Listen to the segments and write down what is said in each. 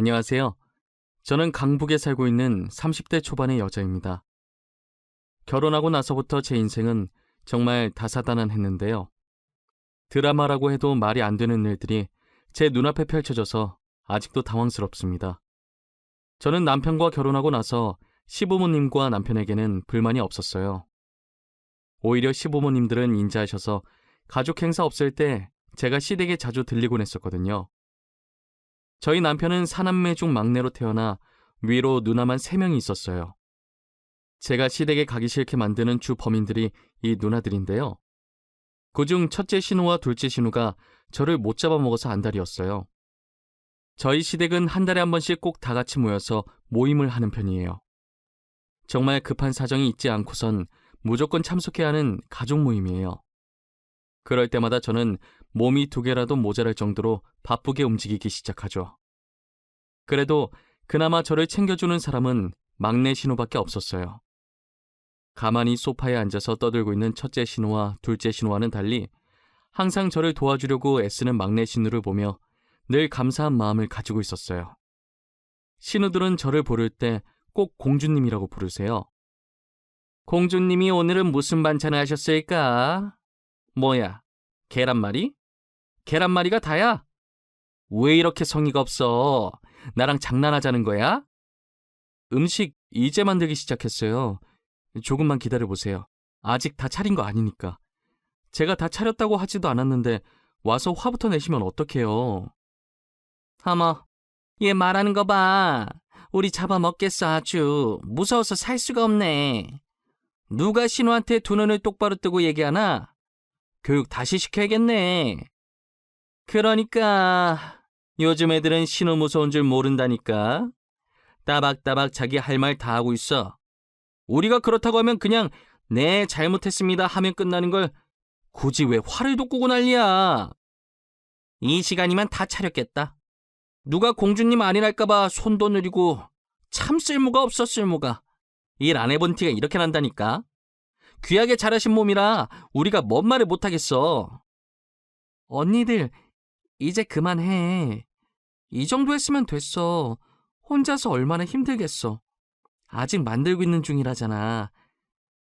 안녕하세요. 저는 강북에 살고 있는 30대 초반의 여자입니다. 결혼하고 나서부터 제 인생은 정말 다사다난했는데요. 드라마라고 해도 말이 안 되는 일들이 제 눈앞에 펼쳐져서 아직도 당황스럽습니다. 저는 남편과 결혼하고 나서 시부모님과 남편에게는 불만이 없었어요. 오히려 시부모님들은 인자하셔서 가족 행사 없을 때 제가 시댁에 자주 들리곤 했었거든요. 저희 남편은 사남매 중 막내로 태어나 위로 누나만 3명이 있었어요. 제가 시댁에 가기 싫게 만드는 주 범인들이 이 누나들인데요. 그중 첫째 신우와 둘째 신우가 저를 못 잡아먹어서 안달이었어요. 저희 시댁은 한 달에 한 번씩 꼭 다 같이 모여서 모임을 하는 편이에요. 정말 급한 사정이 있지 않고선 무조건 참석해야 하는 가족 모임이에요. 그럴 때마다 저는 몸이 2개라도 모자랄 정도로 바쁘게 움직이기 시작하죠. 그래도 그나마 저를 챙겨주는 사람은 막내 신우밖에 없었어요. 가만히 소파에 앉아서 떠들고 있는 첫째 신우와 둘째 신우와는 달리 항상 저를 도와주려고 애쓰는 막내 신우를 보며 늘 감사한 마음을 가지고 있었어요. 신우들은 저를 부를 때 꼭 공주님이라고 부르세요. 공주님이 오늘은 무슨 반찬을 하셨을까? 뭐야, 계란말이? 계란말이가 다야? 왜 이렇게 성의가 없어? 나랑 장난하자는 거야? 음식 이제 만들기 시작했어요. 조금만 기다려보세요. 아직 다 차린 거 아니니까. 제가 다 차렸다고 하지도 않았는데 와서 화부터 내시면 어떡해요. 어머, 얘 말하는 거 봐. 우리 잡아먹겠어 아주. 무서워서 살 수가 없네. 누가 신우한테 두 눈을 똑바로 뜨고 얘기하나? 교육 다시 시켜야겠네. 그러니까 요즘 애들은 신우 무서운 줄 모른다니까. 따박따박 자기 할 말 다 하고 있어. 우리가 그렇다고 하면 그냥 네 잘못했습니다 하면 끝나는 걸 굳이 왜 화를 돋구고 난리야. 이 시간이면 다 차렸겠다. 누가 공주님 아니랄까봐 손도 느리고 참 쓸모가 없어 쓸모가. 일 안 해본 티가 이렇게 난다니까. 귀하게 자라신 몸이라 우리가 뭔 말을 못하겠어. 언니들 이제 그만해. 이 정도 했으면 됐어. 혼자서 얼마나 힘들겠어. 아직 만들고 있는 중이라잖아.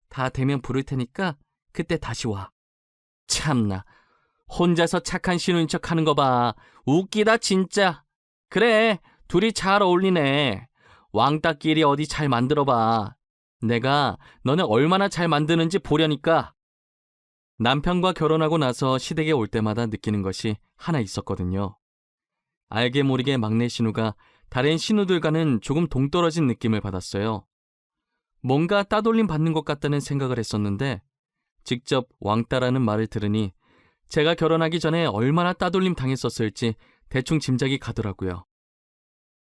다 되면 부를 테니까 그때 다시 와. 참나, 혼자서 착한 신우인 척 하는 거 봐. 웃기다 진짜. 그래, 둘이 잘 어울리네. 왕따끼리 어디 잘 만들어봐. 내가 너네 얼마나 잘 만드는지 보려니까. 남편과 결혼하고 나서 시댁에 올 때마다 느끼는 것이 하나 있었거든요. 알게 모르게 막내 신우가 다른 신우들과는 조금 동떨어진 느낌을 받았어요. 뭔가 따돌림 받는 것 같다는 생각을 했었는데 직접 왕따라는 말을 들으니 제가 결혼하기 전에 얼마나 따돌림 당했었을지 대충 짐작이 가더라고요.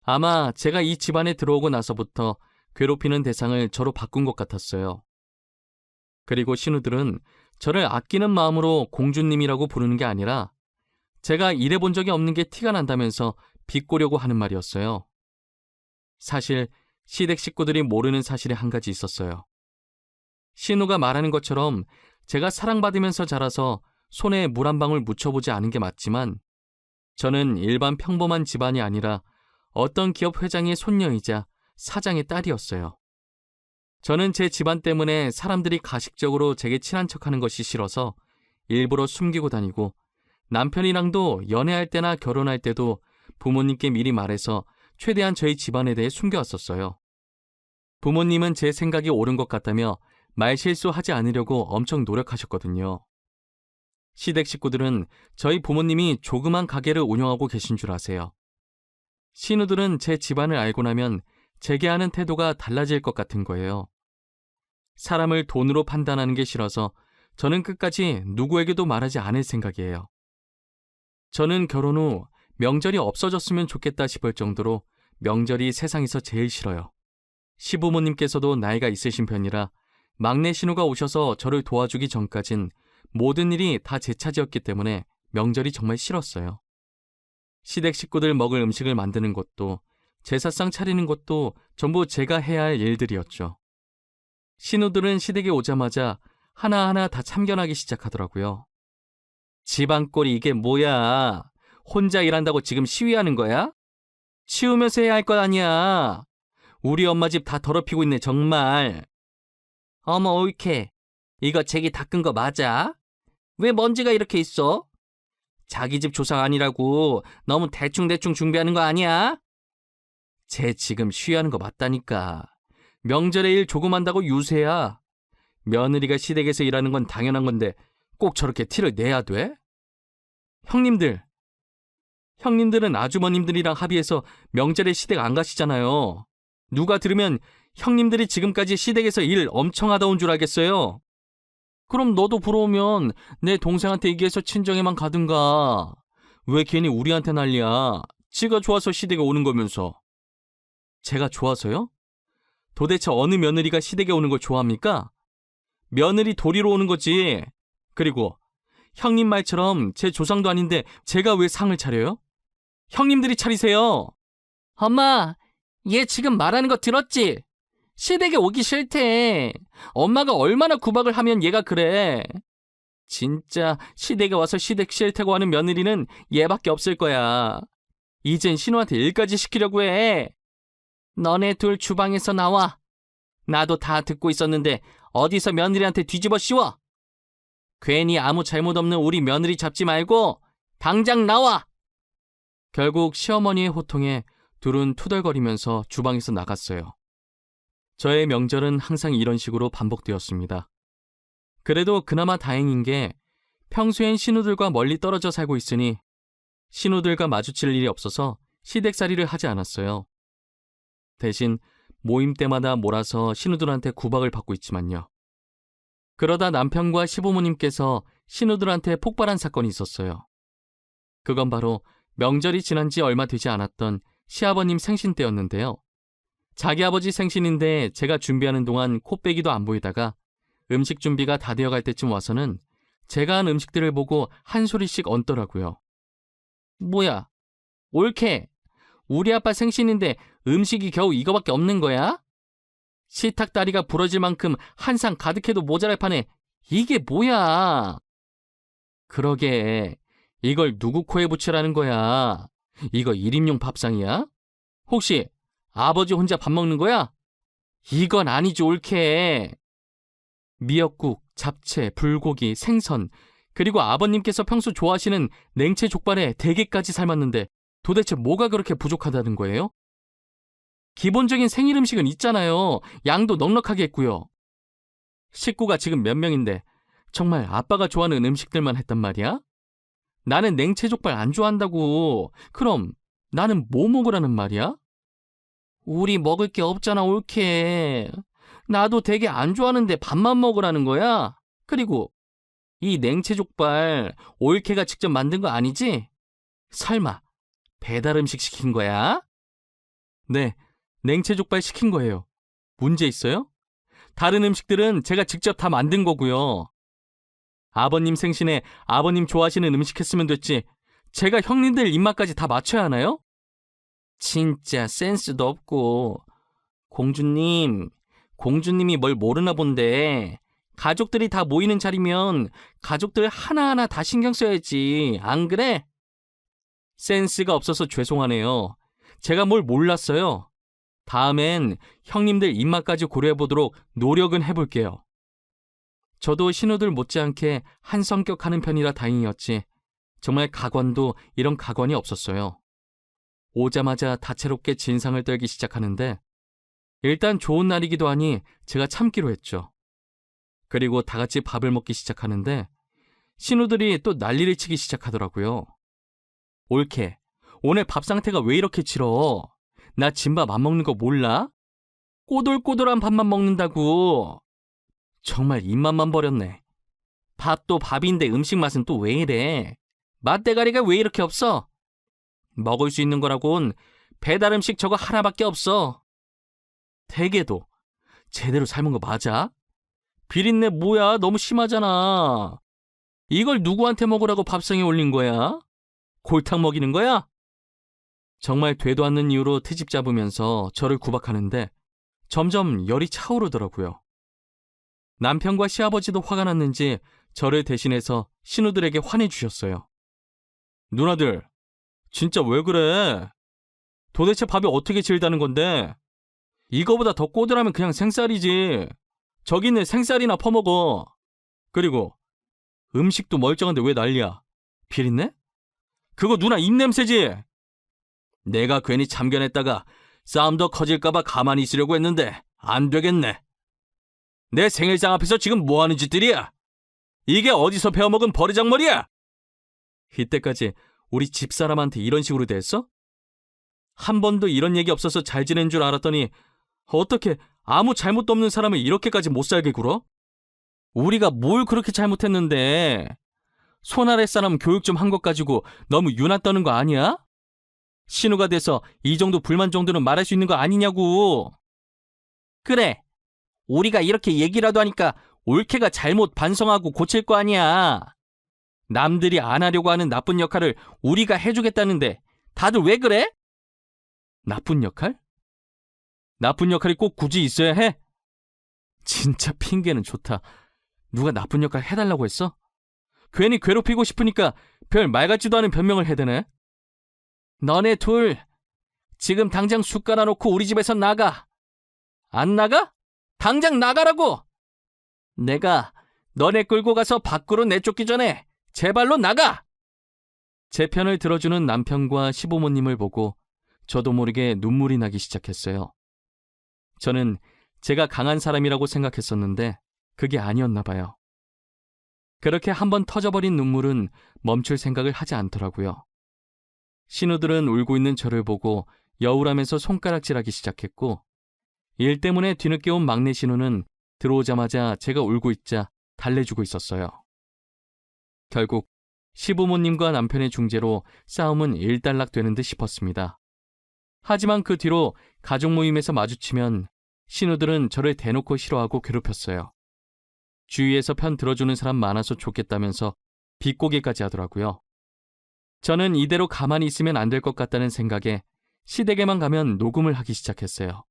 아마 제가 이 집안에 들어오고 나서부터 괴롭히는 대상을 저로 바꾼 것 같았어요. 그리고 신우들은 저를 아끼는 마음으로 공주님이라고 부르는 게 아니라 제가 일해본 적이 없는 게 티가 난다면서 비꼬려고 하는 말이었어요. 사실 시댁 식구들이 모르는 사실이 한 가지 있었어요. 신우가 말하는 것처럼 제가 사랑받으면서 자라서 손에 물 한 방울 묻혀보지 않은 게 맞지만 저는 일반 평범한 집안이 아니라 어떤 기업 회장의 손녀이자 사장의 딸이었어요. 저는 제 집안 때문에 사람들이 가식적으로 제게 친한 척하는 것이 싫어서 일부러 숨기고 다니고 남편이랑도 연애할 때나 결혼할 때도 부모님께 미리 말해서 최대한 저희 집안에 대해 숨겨왔었어요. 부모님은 제 생각이 옳은 것 같다며 말실수하지 않으려고 엄청 노력하셨거든요. 시댁 식구들은 저희 부모님이 조그만 가게를 운영하고 계신 줄 아세요. 신우들은 제 집안을 알고 나면 제게 하는 태도가 달라질 것 같은 거예요. 사람을 돈으로 판단하는 게 싫어서 저는 끝까지 누구에게도 말하지 않을 생각이에요. 저는 결혼 후 명절이 없어졌으면 좋겠다 싶을 정도로 명절이 세상에서 제일 싫어요. 시부모님께서도 나이가 있으신 편이라 막내 신우가 오셔서 저를 도와주기 전까진 모든 일이 다 제 차지였기 때문에 명절이 정말 싫었어요. 시댁 식구들 먹을 음식을 만드는 것도 제사상 차리는 것도 전부 제가 해야 할 일들이었죠. 신우들은 시댁에 오자마자 하나하나 다 참견하기 시작하더라고요. 집안꼴이 이게 뭐야? 혼자 일한다고 지금 시위하는 거야? 치우면서 해야 할 것 아니야. 우리 엄마 집 다 더럽히고 있네, 정말. 어머, 옳게. 이거 제기 닦은 거 맞아? 왜 먼지가 이렇게 있어? 자기 집 조상 아니라고 너무 대충대충 준비하는 거 아니야? 쟤 지금 쉬하는 거 맞다니까. 명절에 일 조금 한다고 유세야. 며느리가 시댁에서 일하는 건 당연한 건데 꼭 저렇게 티를 내야 돼? 형님들은 아주머님들이랑 합의해서 명절에 시댁 안 가시잖아요. 누가 들으면 형님들이 지금까지 시댁에서 일 엄청 하다 온 줄 알겠어요. 그럼 너도 부러우면 내 동생한테 얘기해서 친정에만 가든가. 왜 괜히 우리한테 난리야. 지가 좋아서 시댁에 오는 거면서. 제가 좋아서요? 도대체 어느 며느리가 시댁에 오는 걸 좋아합니까? 며느리 도리로 오는 거지. 그리고 형님 말처럼 제 조상도 아닌데 제가 왜 상을 차려요? 형님들이 차리세요. 엄마, 얘 지금 말하는 거 들었지? 시댁에 오기 싫대. 엄마가 얼마나 구박을 하면 얘가 그래. 진짜 시댁에 와서 시댁 싫다고 하는 며느리는 얘밖에 없을 거야. 이젠 신우한테 일까지 시키려고 해. 너네 둘 주방에서 나와. 나도 다 듣고 있었는데 어디서 며느리한테 뒤집어 씌워. 괜히 아무 잘못 없는 우리 며느리 잡지 말고 당장 나와. 결국 시어머니의 호통에 둘은 투덜거리면서 주방에서 나갔어요. 저의 명절은 항상 이런 식으로 반복되었습니다. 그래도 그나마 다행인 게 평소엔 신우들과 멀리 떨어져 살고 있으니 신우들과 마주칠 일이 없어서 시댁살이를 하지 않았어요. 대신 모임 때마다 몰아서 신우들한테 구박을 받고 있지만요. 그러다 남편과 시부모님께서 신우들한테 폭발한 사건이 있었어요. 그건 바로 명절이 지난 지 얼마 되지 않았던 시아버님 생신 때였는데요. 자기 아버지 생신인데 제가 준비하는 동안 코빼기도 안 보이다가 음식 준비가 다 되어갈 때쯤 와서는 제가 한 음식들을 보고 한 소리씩 얹더라고요. 뭐야, 옳게. 우리 아빠 생신인데 음식이 겨우 이거밖에 없는 거야? 식탁다리가 부러질 만큼 한 상 가득해도 모자랄 판에 이게 뭐야? 그러게, 이걸 누구 코에 붙이라는 거야? 이거 1인용 밥상이야? 혹시 아버지 혼자 밥 먹는 거야? 이건 아니죠, 옳게. 미역국, 잡채, 불고기, 생선, 그리고 아버님께서 평소 좋아하시는 냉채 족발에 대게까지 삶았는데 도대체 뭐가 그렇게 부족하다는 거예요? 기본적인 생일 음식은 있잖아요. 양도 넉넉하게 했고요. 식구가 지금 몇 명인데 정말 아빠가 좋아하는 음식들만 했단 말이야? 나는 냉채 족발 안 좋아한다고. 그럼 나는 뭐 먹으라는 말이야? 우리 먹을 게 없잖아, 옳게. 나도 되게 안 좋아하는데 밥만 먹으라는 거야? 그리고 이 냉채 족발 옳게가 직접 만든 거 아니지? 설마 배달 음식 시킨 거야? 네, 냉채 족발 시킨 거예요. 문제 있어요? 다른 음식들은 제가 직접 다 만든 거고요. 아버님 생신에 아버님 좋아하시는 음식 했으면 됐지. 제가 형님들 입맛까지 다 맞춰야 하나요? 진짜 센스도 없고. 공주님이 뭘 모르나 본데. 가족들이 다 모이는 자리면 가족들 하나하나 다 신경 써야지. 안 그래? 센스가 없어서 죄송하네요. 제가 뭘 몰랐어요. 다음엔 형님들 입맛까지 고려해보도록 노력은 해볼게요. 저도 신우들 못지않게 한 성격 하는 편이라 다행이었지. 정말 가관도 이런 가관이 없었어요. 오자마자 다채롭게 진상을 떨기 시작하는데 일단 좋은 날이기도 하니 제가 참기로 했죠. 그리고 다 같이 밥을 먹기 시작하는데 신우들이 또 난리를 치기 시작하더라고요. 옳게, 오늘 밥 상태가 왜 이렇게 치러? 나 진밥 안 먹는 거 몰라? 꼬들꼬들한 밥만 먹는다고. 정말 입맛만 버렸네. 밥도 밥인데 음식 맛은 또 왜 이래? 맛대가리가 왜 이렇게 없어? 먹을 수 있는 거라곤 배달 음식 저거 하나밖에 없어. 대게도 제대로 삶은 거 맞아? 비린내 뭐야? 너무 심하잖아. 이걸 누구한테 먹으라고 밥상에 올린 거야? 골탕 먹이는 거야? 정말 되도 않는 이유로 트집 잡으면서 저를 구박하는데 점점 열이 차오르더라고요. 남편과 시아버지도 화가 났는지 저를 대신해서 신우들에게 화내주셨어요. 누나들, 진짜 왜 그래? 도대체 밥이 어떻게 질다는 건데? 이거보다 더 꼬들하면 그냥 생쌀이지. 저기 있는 생쌀이나 퍼먹어. 그리고 음식도 멀쩡한데 왜 난리야? 비린내? 그거 누나 입냄새지? 내가 괜히 참견했다가 싸움 더 커질까봐 가만히 있으려고 했는데 안 되겠네. 내 생일상 앞에서 지금 뭐하는 짓들이야? 이게 어디서 배워먹은 버르장머리야? 이때까지 우리 집사람한테 이런 식으로 대했어? 한 번도 이런 얘기 없어서 잘 지낸 줄 알았더니 어떻게 아무 잘못도 없는 사람을 이렇게까지 못살게 굴어? 우리가 뭘 그렇게 잘못했는데? 손 아래 사람 교육 좀 한 것 가지고 너무 유나 떠는 거 아니야? 신우가 돼서 이 정도 불만 정도는 말할 수 있는 거 아니냐고. 그래, 우리가 이렇게 얘기라도 하니까 올케가 잘못 반성하고 고칠 거 아니야. 남들이 안 하려고 하는 나쁜 역할을 우리가 해주겠다는데 다들 왜 그래? 나쁜 역할? 나쁜 역할이 꼭 굳이 있어야 해? 진짜 핑계는 좋다. 누가 나쁜 역할 해달라고 했어? 괜히 괴롭히고 싶으니까 별 말 같지도 않은 변명을 해대네. 너네 둘 지금 당장 숟 깔아놓고 우리 집에서 나가. 안 나가? 당장 나가라고! 내가 너네 끌고 가서 밖으로 내쫓기 전에 제발로 나가! 제 편을 들어주는 남편과 시부모님을 보고 저도 모르게 눈물이 나기 시작했어요. 저는 제가 강한 사람이라고 생각했었는데 그게 아니었나 봐요. 그렇게 한번 터져버린 눈물은 멈출 생각을 하지 않더라고요. 신우들은 울고 있는 저를 보고 여울하면서 손가락질하기 시작했고, 일 때문에 뒤늦게 온 막내 신우는 들어오자마자 제가 울고 있자 달래주고 있었어요. 결국 시부모님과 남편의 중재로 싸움은 일단락되는 듯 싶었습니다. 하지만 그 뒤로 가족 모임에서 마주치면 신우들은 저를 대놓고 싫어하고 괴롭혔어요. 주위에서 편 들어주는 사람 많아서 좋겠다면서 비꼬기까지 하더라고요. 저는 이대로 가만히 있으면 안 될 것 같다는 생각에 시댁에만 가면 녹음을 하기 시작했어요.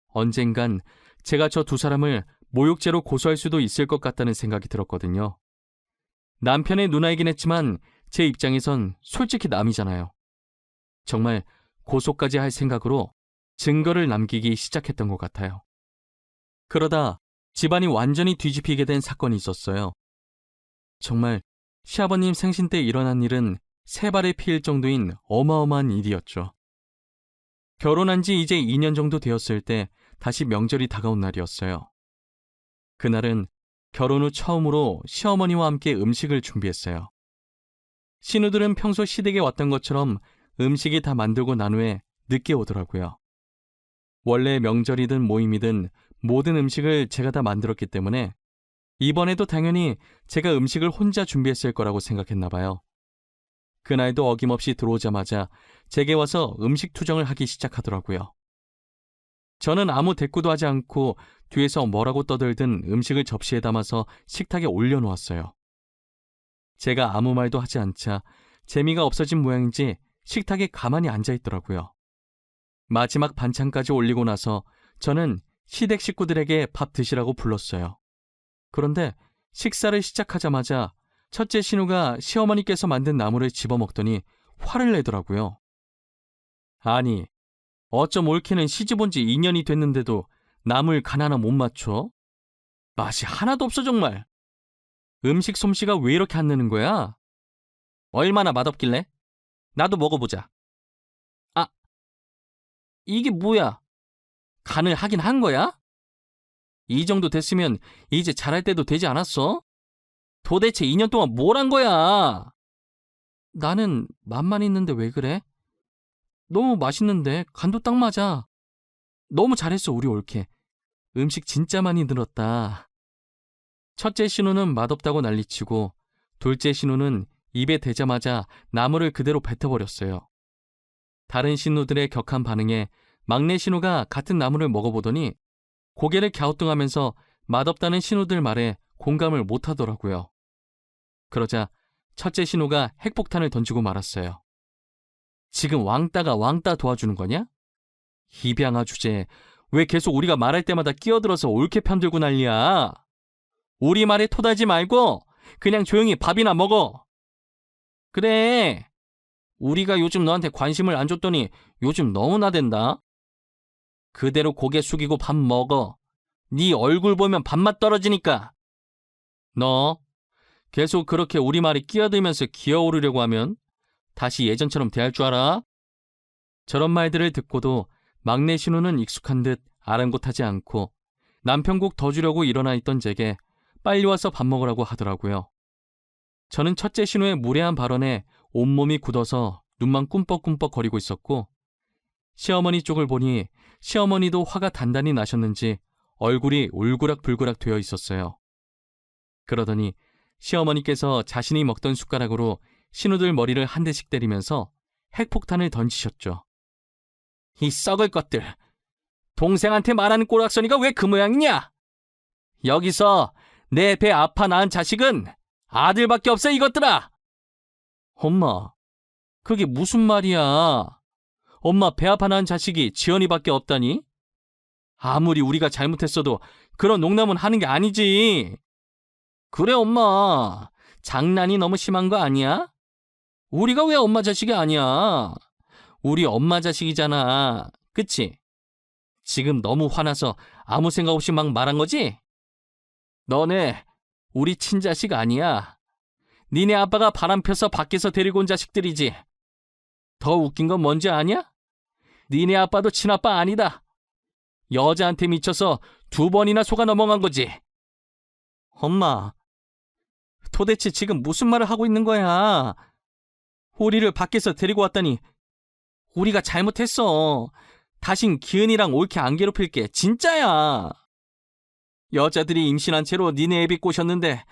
언젠간 제가 저 두 사람을 모욕죄로 고소할 수도 있을 것 같다는 생각이 들었거든요. 남편의 누나이긴 했지만 제 입장에선 솔직히 남이잖아요. 정말 고소까지 할 생각으로 증거를 남기기 시작했던 것 같아요. 그러다 집안이 완전히 뒤집히게 된 사건이 있었어요. 정말 시아버님 생신 때 일어난 일은 세 발의 피일 정도인 어마어마한 일이었죠. 결혼한 지 이제 2년 정도 되었을 때 다시 명절이 다가온 날이었어요. 그날은 결혼 후 처음으로 시어머니와 함께 음식을 준비했어요. 신우들은 평소 시댁에 왔던 것처럼 음식이 다 만들고 난 후에 늦게 오더라고요. 원래 명절이든 모임이든 모든 음식을 제가 다 만들었기 때문에 이번에도 당연히 제가 음식을 혼자 준비했을 거라고 생각했나 봐요. 그날도 어김없이 들어오자마자 제게 와서 음식 투정을 하기 시작하더라고요. 저는 아무 대꾸도 하지 않고 뒤에서 뭐라고 떠들든 음식을 접시에 담아서 식탁에 올려놓았어요. 제가 아무 말도 하지 않자 재미가 없어진 모양인지 식탁에 가만히 앉아있더라고요. 마지막 반찬까지 올리고 나서 저는 시댁 식구들에게 밥 드시라고 불렀어요. 그런데 식사를 시작하자마자 첫째 신우가 시어머니께서 만든 나물을 집어먹더니 화를 내더라고요. 아니, 어쩜 올케는 시집온 지 2년이 됐는데도 나물 간 하나 못 맞춰? 맛이 하나도 없어 정말. 음식 솜씨가 왜 이렇게 안 느는 거야? 얼마나 맛없길래? 나도 먹어보자. 아, 이게 뭐야? 간을 하긴 한 거야? 이 정도 됐으면 이제 잘할 때도 되지 않았어? 도대체 2년 동안 뭘 한 거야? 나는 맛만 있는데 왜 그래? 너무 맛있는데 간도 딱 맞아. 너무 잘했어 우리 올케. 음식 진짜 많이 늘었다. 첫째 신우는 맛없다고 난리치고 둘째 신우는 입에 대자마자 나물을 그대로 뱉어버렸어요. 다른 신우들의 격한 반응에 막내 신우가 같은 나물을 먹어보더니 고개를 갸우뚱하면서 맛없다는 신우들 말에 공감을 못하더라고요. 그러자 첫째 신우가 핵폭탄을 던지고 말았어요. 지금 왕따가 왕따 도와주는 거냐? 입양아 주제, 왜 계속 우리가 말할 때마다 끼어들어서 올케 편들고 난리야? 우리 말에 토달지 말고 그냥 조용히 밥이나 먹어. 그래, 우리가 요즘 너한테 관심을 안 줬더니 요즘 너무 나댄다. 그대로 고개 숙이고 밥 먹어. 네 얼굴 보면 밥맛 떨어지니까. 너 계속 그렇게 우리 말에 끼어들면서 기어오르려고 하면 다시 예전처럼 대할 줄 알아? 저런 말들을 듣고도 막내 신우는 익숙한 듯 아랑곳하지 않고 남편국 더 주려고 일어나 있던 제게 빨리 와서 밥 먹으라고 하더라고요. 저는 첫째 신우의 무례한 발언에 온몸이 굳어서 눈만 꿈뻑꿈뻑 거리고 있었고, 시어머니 쪽을 보니 시어머니도 화가 단단히 나셨는지 얼굴이 울그락불그락 되어 있었어요. 그러더니 시어머니께서 자신이 먹던 숟가락으로 신우들 머리를 한 대씩 때리면서 핵폭탄을 던지셨죠. 이 썩을 것들! 동생한테 말하는 꼬락서니가 왜 그 모양이냐? 여기서 내 배 아파 낳은 자식은 아들밖에 없어, 이것들아! 엄마, 그게 무슨 말이야? 엄마 배 아파 낳은 자식이 지연이밖에 없다니? 아무리 우리가 잘못했어도 그런 농담은 하는 게 아니지. 그래, 엄마. 장난이 너무 심한 거 아니야? 우리가 왜 엄마 자식이 아니야? 우리 엄마 자식이잖아. 그치? 지금 너무 화나서 아무 생각 없이 막 말한 거지? 너네 우리 친자식 아니야. 니네 아빠가 바람 펴서 밖에서 데리고 온 자식들이지. 더 웃긴 건 뭔지 아냐? 니네 아빠도 친아빠 아니다. 여자한테 미쳐서 2번이나 속아 넘어간 거지. 엄마, 도대체 지금 무슨 말을 하고 있는 거야? 우리를 밖에서 데리고 왔다니 우리가 잘못했어. 다신 기은이랑 옳게 안 괴롭힐게. 진짜야. 여자들이 임신한 채로 니네 애비 꼬셨는데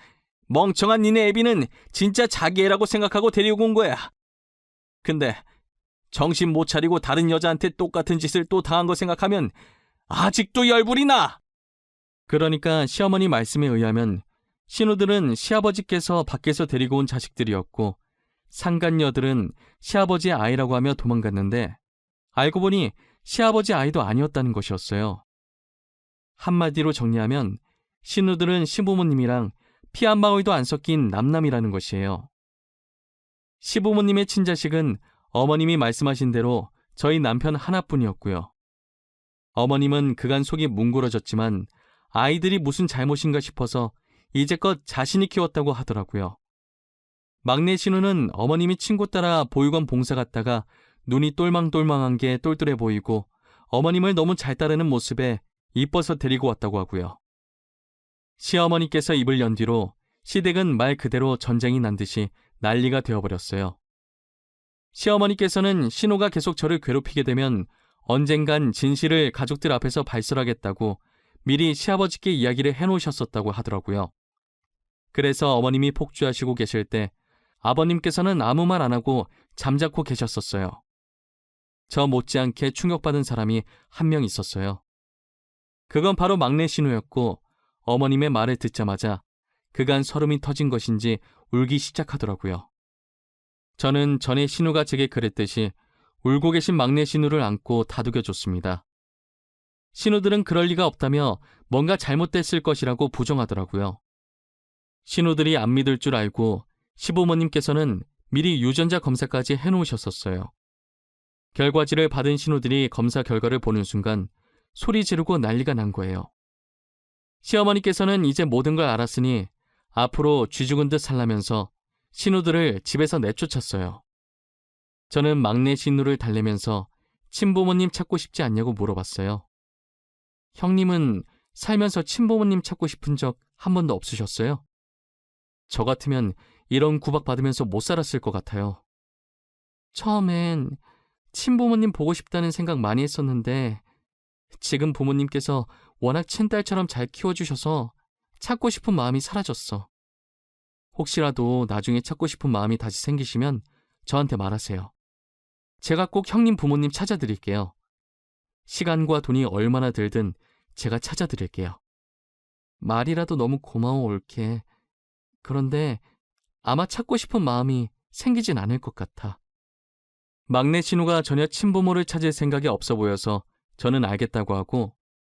멍청한 니네 애비는 진짜 자기 애라고 생각하고 데리고 온 거야. 근데 정신 못 차리고 다른 여자한테 똑같은 짓을 또 당한 거 생각하면 아직도 열불이 나. 그러니까 시어머니 말씀에 의하면 신우들은 시아버지께서 밖에서 데리고 온 자식들이었고, 상간녀들은 시아버지의 아이라고 하며 도망갔는데 알고 보니 시아버지 아이도 아니었다는 것이었어요. 한마디로 정리하면 신우들은 시부모님이랑 피 한 방울도 안 섞인 남남이라는 것이에요. 시부모님의 친자식은 어머님이 말씀하신 대로 저희 남편 하나뿐이었고요. 어머님은 그간 속이 뭉그러졌지만 아이들이 무슨 잘못인가 싶어서 이제껏 자신이 키웠다고 하더라고요. 막내 신우는 어머님이 친구 따라 보육원 봉사 갔다가 눈이 똘망똘망한 게 똘똘해 보이고 어머님을 너무 잘 따르는 모습에 이뻐서 데리고 왔다고 하고요. 시어머니께서 입을 연 뒤로 시댁은 말 그대로 전쟁이 난 듯이 난리가 되어버렸어요. 시어머니께서는 신우가 계속 저를 괴롭히게 되면 언젠간 진실을 가족들 앞에서 발설하겠다고 미리 시아버지께 이야기를 해놓으셨었다고 하더라고요. 그래서 어머님이 폭주하시고 계실 때 아버님께서는 아무 말 안 하고 잠자코 계셨었어요. 저 못지않게 충격받은 사람이 한 명 있었어요. 그건 바로 막내 신우였고, 어머님의 말을 듣자마자 그간 설움이 터진 것인지 울기 시작하더라고요. 저는 전에 신우가 제게 그랬듯이 울고 계신 막내 신우를 안고 다독여줬습니다. 신우들은 그럴 리가 없다며 뭔가 잘못됐을 것이라고 부정하더라고요. 신우들이 안 믿을 줄 알고 시부모님께서는 미리 유전자 검사까지 해놓으셨었어요. 결과지를 받은 신우들이 검사 결과를 보는 순간 소리 지르고 난리가 난 거예요. 시어머니께서는 이제 모든 걸 알았으니 앞으로 쥐 죽은 듯 살라면서 신우들을 집에서 내쫓았어요. 저는 막내 신우를 달래면서 친부모님 찾고 싶지 않냐고 물어봤어요. 형님은 살면서 친부모님 찾고 싶은 적 한 번도 없으셨어요? 저 같으면 이런 구박받으면서 못 살았을 것 같아요. 처음엔 친부모님 보고 싶다는 생각 많이 했었는데 지금 부모님께서 워낙 친딸처럼 잘 키워주셔서 찾고 싶은 마음이 사라졌어. 혹시라도 나중에 찾고 싶은 마음이 다시 생기시면 저한테 말하세요. 제가 꼭 형님 부모님 찾아드릴게요. 시간과 돈이 얼마나 들든 제가 찾아드릴게요. 말이라도 너무 고마워 올케. 그런데 아마 찾고 싶은 마음이 생기진 않을 것 같아. 막내 신우가 전혀 친부모를 찾을 생각이 없어 보여서 저는 알겠다고 하고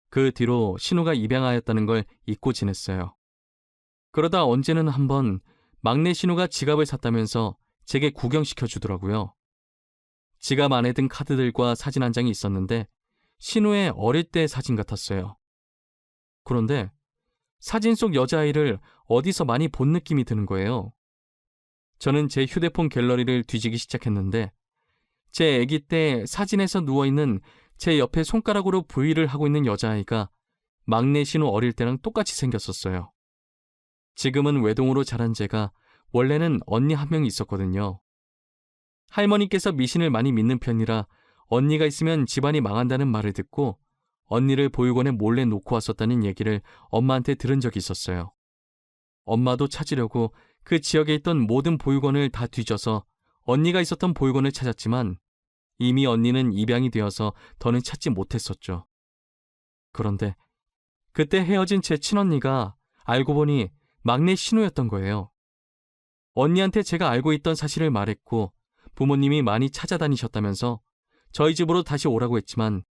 그 뒤로 신우가 입양하였다는 걸 잊고 지냈어요. 그러다 언제는 한번 막내 신우가 지갑을 샀다면서 제게 구경시켜 주더라고요. 지갑 안에 든 카드들과 사진 한 장이 있었는데 신우의 어릴 때 사진 같았어요. 그런데 사진 속 여자아이를 어디서 많이 본 느낌이 드는 거예요. 저는 제 휴대폰 갤러리를 뒤지기 시작했는데 제 아기 때 사진에서 누워있는 제 옆에 손가락으로 V를 하고 있는 여자아이가 막내 신우 어릴 때랑 똑같이 생겼었어요. 지금은 외동으로 자란 제가 원래는 언니 한 명이 있었거든요. 할머니께서 미신을 많이 믿는 편이라 언니가 있으면 집안이 망한다는 말을 듣고 언니를 보육원에 몰래 놓고 왔었다는 얘기를 엄마한테 들은 적이 있었어요. 엄마도 찾으려고 그 지역에 있던 모든 보육원을 다 뒤져서 언니가 있었던 보육원을 찾았지만 이미 언니는 입양이 되어서 더는 찾지 못했었죠. 그런데 그때 헤어진 제 친언니가 알고 보니 막내 신우였던 거예요. 언니한테 제가 알고 있던 사실을 말했고 부모님이 많이 찾아다니셨다면서 저희 집으로 다시 오라고 했지만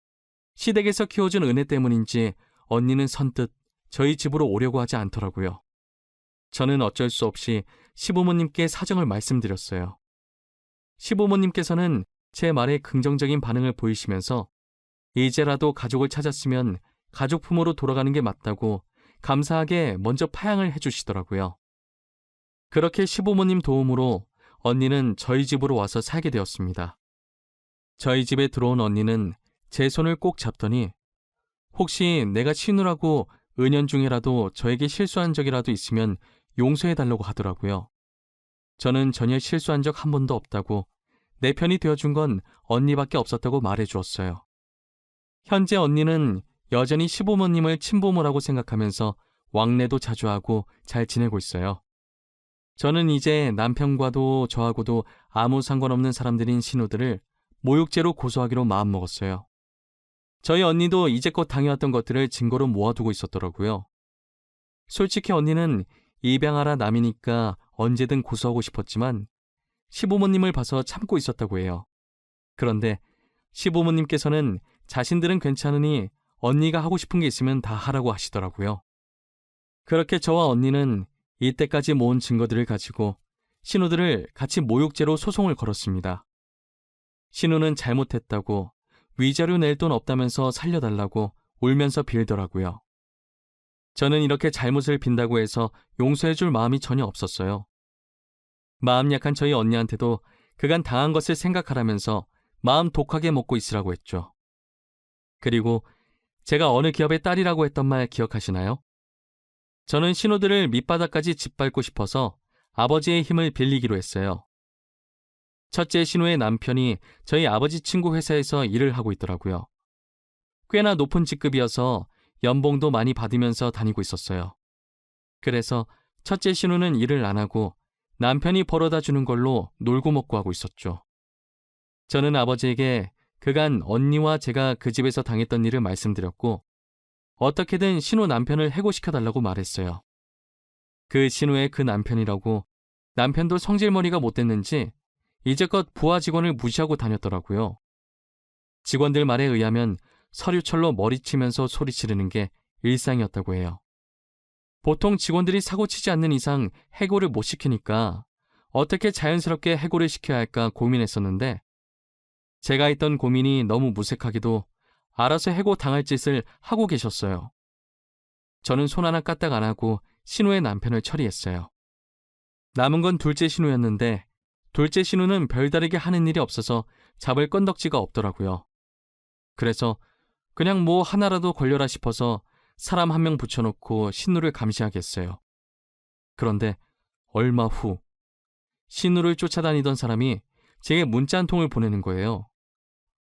시댁에서 키워준 은혜 때문인지 언니는 선뜻 저희 집으로 오려고 하지 않더라고요. 저는 어쩔 수 없이 시부모님께 사정을 말씀드렸어요. 시부모님께서는 제 말에 긍정적인 반응을 보이시면서 이제라도 가족을 찾았으면 가족 품으로 돌아가는 게 맞다고 감사하게 먼저 파양을 해주시더라고요. 그렇게 시부모님 도움으로 언니는 저희 집으로 와서 살게 되었습니다. 저희 집에 들어온 언니는 제 손을 꼭 잡더니 혹시 내가 신우라고 은연중에라도 저에게 실수한 적이라도 있으면 용서해달라고 하더라고요. 저는 전혀 실수한 적 한 번도 없다고 내 편이 되어준 건 언니밖에 없었다고 말해주었어요. 현재 언니는 여전히 시부모님을 친부모라고 생각하면서 왕래도 자주 하고 잘 지내고 있어요. 저는 이제 남편과도 저하고도 아무 상관없는 사람들인 신우들을 모욕죄로 고소하기로 마음먹었어요. 저희 언니도 이제껏 당해왔던 것들을 증거로 모아두고 있었더라고요. 솔직히 언니는 입양하라 남이니까 언제든 고소하고 싶었지만 시부모님을 봐서 참고 있었다고 해요. 그런데 시부모님께서는 자신들은 괜찮으니 언니가 하고 싶은 게 있으면 다 하라고 하시더라고요. 그렇게 저와 언니는 이때까지 모은 증거들을 가지고 신우들을 같이 모욕죄로 소송을 걸었습니다. 신우는 잘못했다고 위자료 낼 돈 없다면서 살려달라고 울면서 빌더라고요. 저는 이렇게 잘못을 빈다고 해서 용서해줄 마음이 전혀 없었어요. 마음 약한 저희 언니한테도 그간 당한 것을 생각하라면서 마음 독하게 먹고 있으라고 했죠. 그리고 제가 어느 기업의 딸이라고 했던 말 기억하시나요? 저는 신우들을 밑바닥까지 짓밟고 싶어서 아버지의 힘을 빌리기로 했어요. 첫째 신우의 남편이 저희 아버지 친구 회사에서 일을 하고 있더라고요. 꽤나 높은 직급이어서 연봉도 많이 받으면서 다니고 있었어요. 그래서 첫째 신우는 일을 안 하고 남편이 벌어다 주는 걸로 놀고 먹고 하고 있었죠. 저는 아버지에게 그간 언니와 제가 그 집에서 당했던 일을 말씀드렸고 어떻게든 신우 남편을 해고시켜달라고 말했어요. 그 신우의 그 남편이라고 남편도 성질머리가 못됐는지 이제껏 부하 직원을 무시하고 다녔더라고요. 직원들 말에 의하면 서류철로 머리치면서 소리치르는 게 일상이었다고 해요. 보통 직원들이 사고치지 않는 이상 해고를 못 시키니까 어떻게 자연스럽게 해고를 시켜야 할까 고민했었는데 제가 했던 고민이 너무 무색하게도 알아서 해고 당할 짓을 하고 계셨어요. 저는 손 하나 까딱 안 하고 신우의 남편을 처리했어요. 남은 건 둘째 신우였는데 둘째 신우는 별다르게 하는 일이 없어서 잡을 건덕지가 없더라고요. 그래서 그냥 뭐 하나라도 걸려라 싶어서 사람 한 명 붙여놓고 신우를 감시하겠어요. 그런데 얼마 후 신우를 쫓아다니던 사람이 제게 문자 한 통을 보내는 거예요.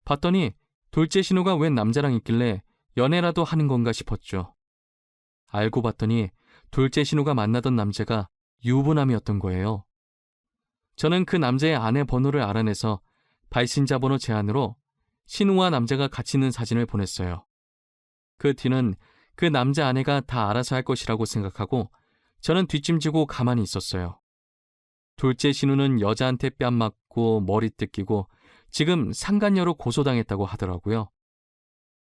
봤더니 둘째 신우가 웬 남자랑 있길래 연애라도 하는 건가 싶었죠. 알고 봤더니 둘째 신우가 만나던 남자가 유부남이었던 거예요. 저는 그 남자의 아내 번호를 알아내서 발신자 번호 제안으로 신우와 남자가 같이 있는 사진을 보냈어요. 그 뒤는 그 남자 아내가 다 알아서 할 것이라고 생각하고 저는 뒷짐지고 가만히 있었어요. 둘째 신우는 여자한테 뺨 맞고 머리 뜯기고 지금 상간녀로 고소당했다고 하더라고요.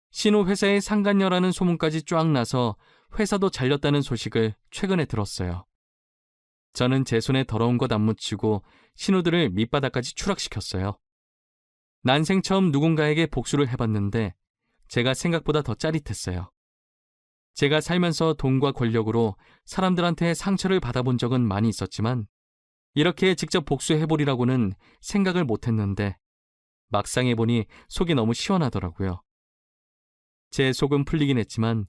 신우 회사에 상간녀라는 소문까지 쫙 나서 회사도 잘렸다는 소식을 최근에 들었어요. 저는 제 손에 더러운 것 안 묻히고 신우들을 밑바닥까지 추락시켰어요. 난생 처음 누군가에게 복수를 해봤는데 제가 생각보다 더 짜릿했어요. 제가 살면서 돈과 권력으로 사람들한테 상처를 받아본 적은 많이 있었지만 이렇게 직접 복수해보리라고는 생각을 못했는데 막상 해보니 속이 너무 시원하더라고요. 제 속은 풀리긴 했지만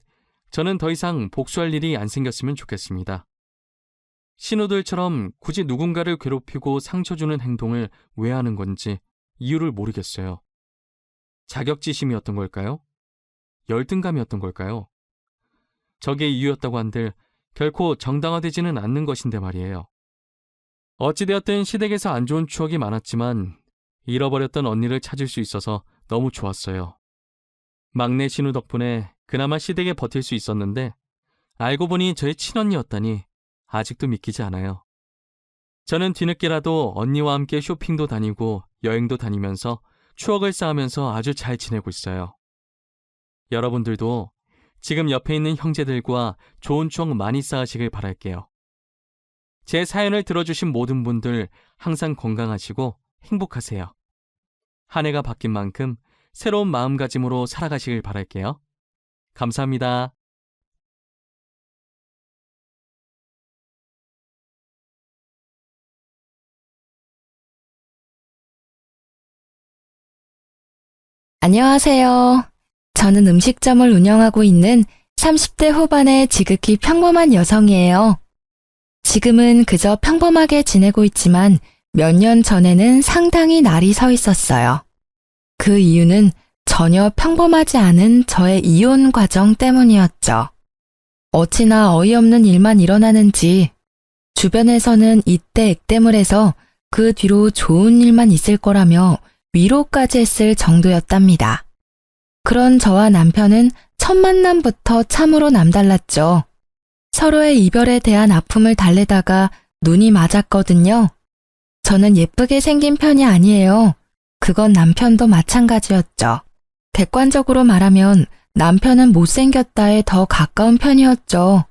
저는 더 이상 복수할 일이 안 생겼으면 좋겠습니다. 신우들처럼 굳이 누군가를 괴롭히고 상처 주는 행동을 왜 하는 건지 이유를 모르겠어요. 자격지심이었던 걸까요? 열등감이었던 걸까요? 저게 이유였다고 한들 결코 정당화되지는 않는 것인데 말이에요. 어찌되었든 시댁에서 안 좋은 추억이 많았지만 잃어버렸던 언니를 찾을 수 있어서 너무 좋았어요. 막내 신우 덕분에 그나마 시댁에 버틸 수 있었는데 알고 보니 저의 친언니였다니 아직도 믿기지 않아요. 저는 뒤늦게라도 언니와 함께 쇼핑도 다니고 여행도 다니면서 추억을 쌓으면서 아주 잘 지내고 있어요. 여러분들도 지금 옆에 있는 형제들과 좋은 추억 많이 쌓으시길 바랄게요. 제 사연을 들어주신 모든 분들 항상 건강하시고 행복하세요. 한 해가 바뀐 만큼 새로운 마음가짐으로 살아가시길 바랄게요. 감사합니다. 안녕하세요. 저는 음식점을 운영하고 있는 30대 후반의 지극히 평범한 여성이에요. 지금은 그저 평범하게 지내고 있지만 몇 년 전에는 상당히 날이 서 있었어요. 그 이유는 전혀 평범하지 않은 저의 이혼 과정 때문이었죠. 어찌나 어이없는 일만 일어나는지 주변에서는 이때 액땜을 해서 그 뒤로 좋은 일만 있을 거라며 위로까지 했을 정도였답니다. 그런 저와 남편은 첫 만남부터 참으로 남달랐죠. 서로의 이별에 대한 아픔을 달래다가 눈이 맞았거든요. 저는 예쁘게 생긴 편이 아니에요. 그건 남편도 마찬가지였죠. 객관적으로 말하면 남편은 못생겼다에 더 가까운 편이었죠.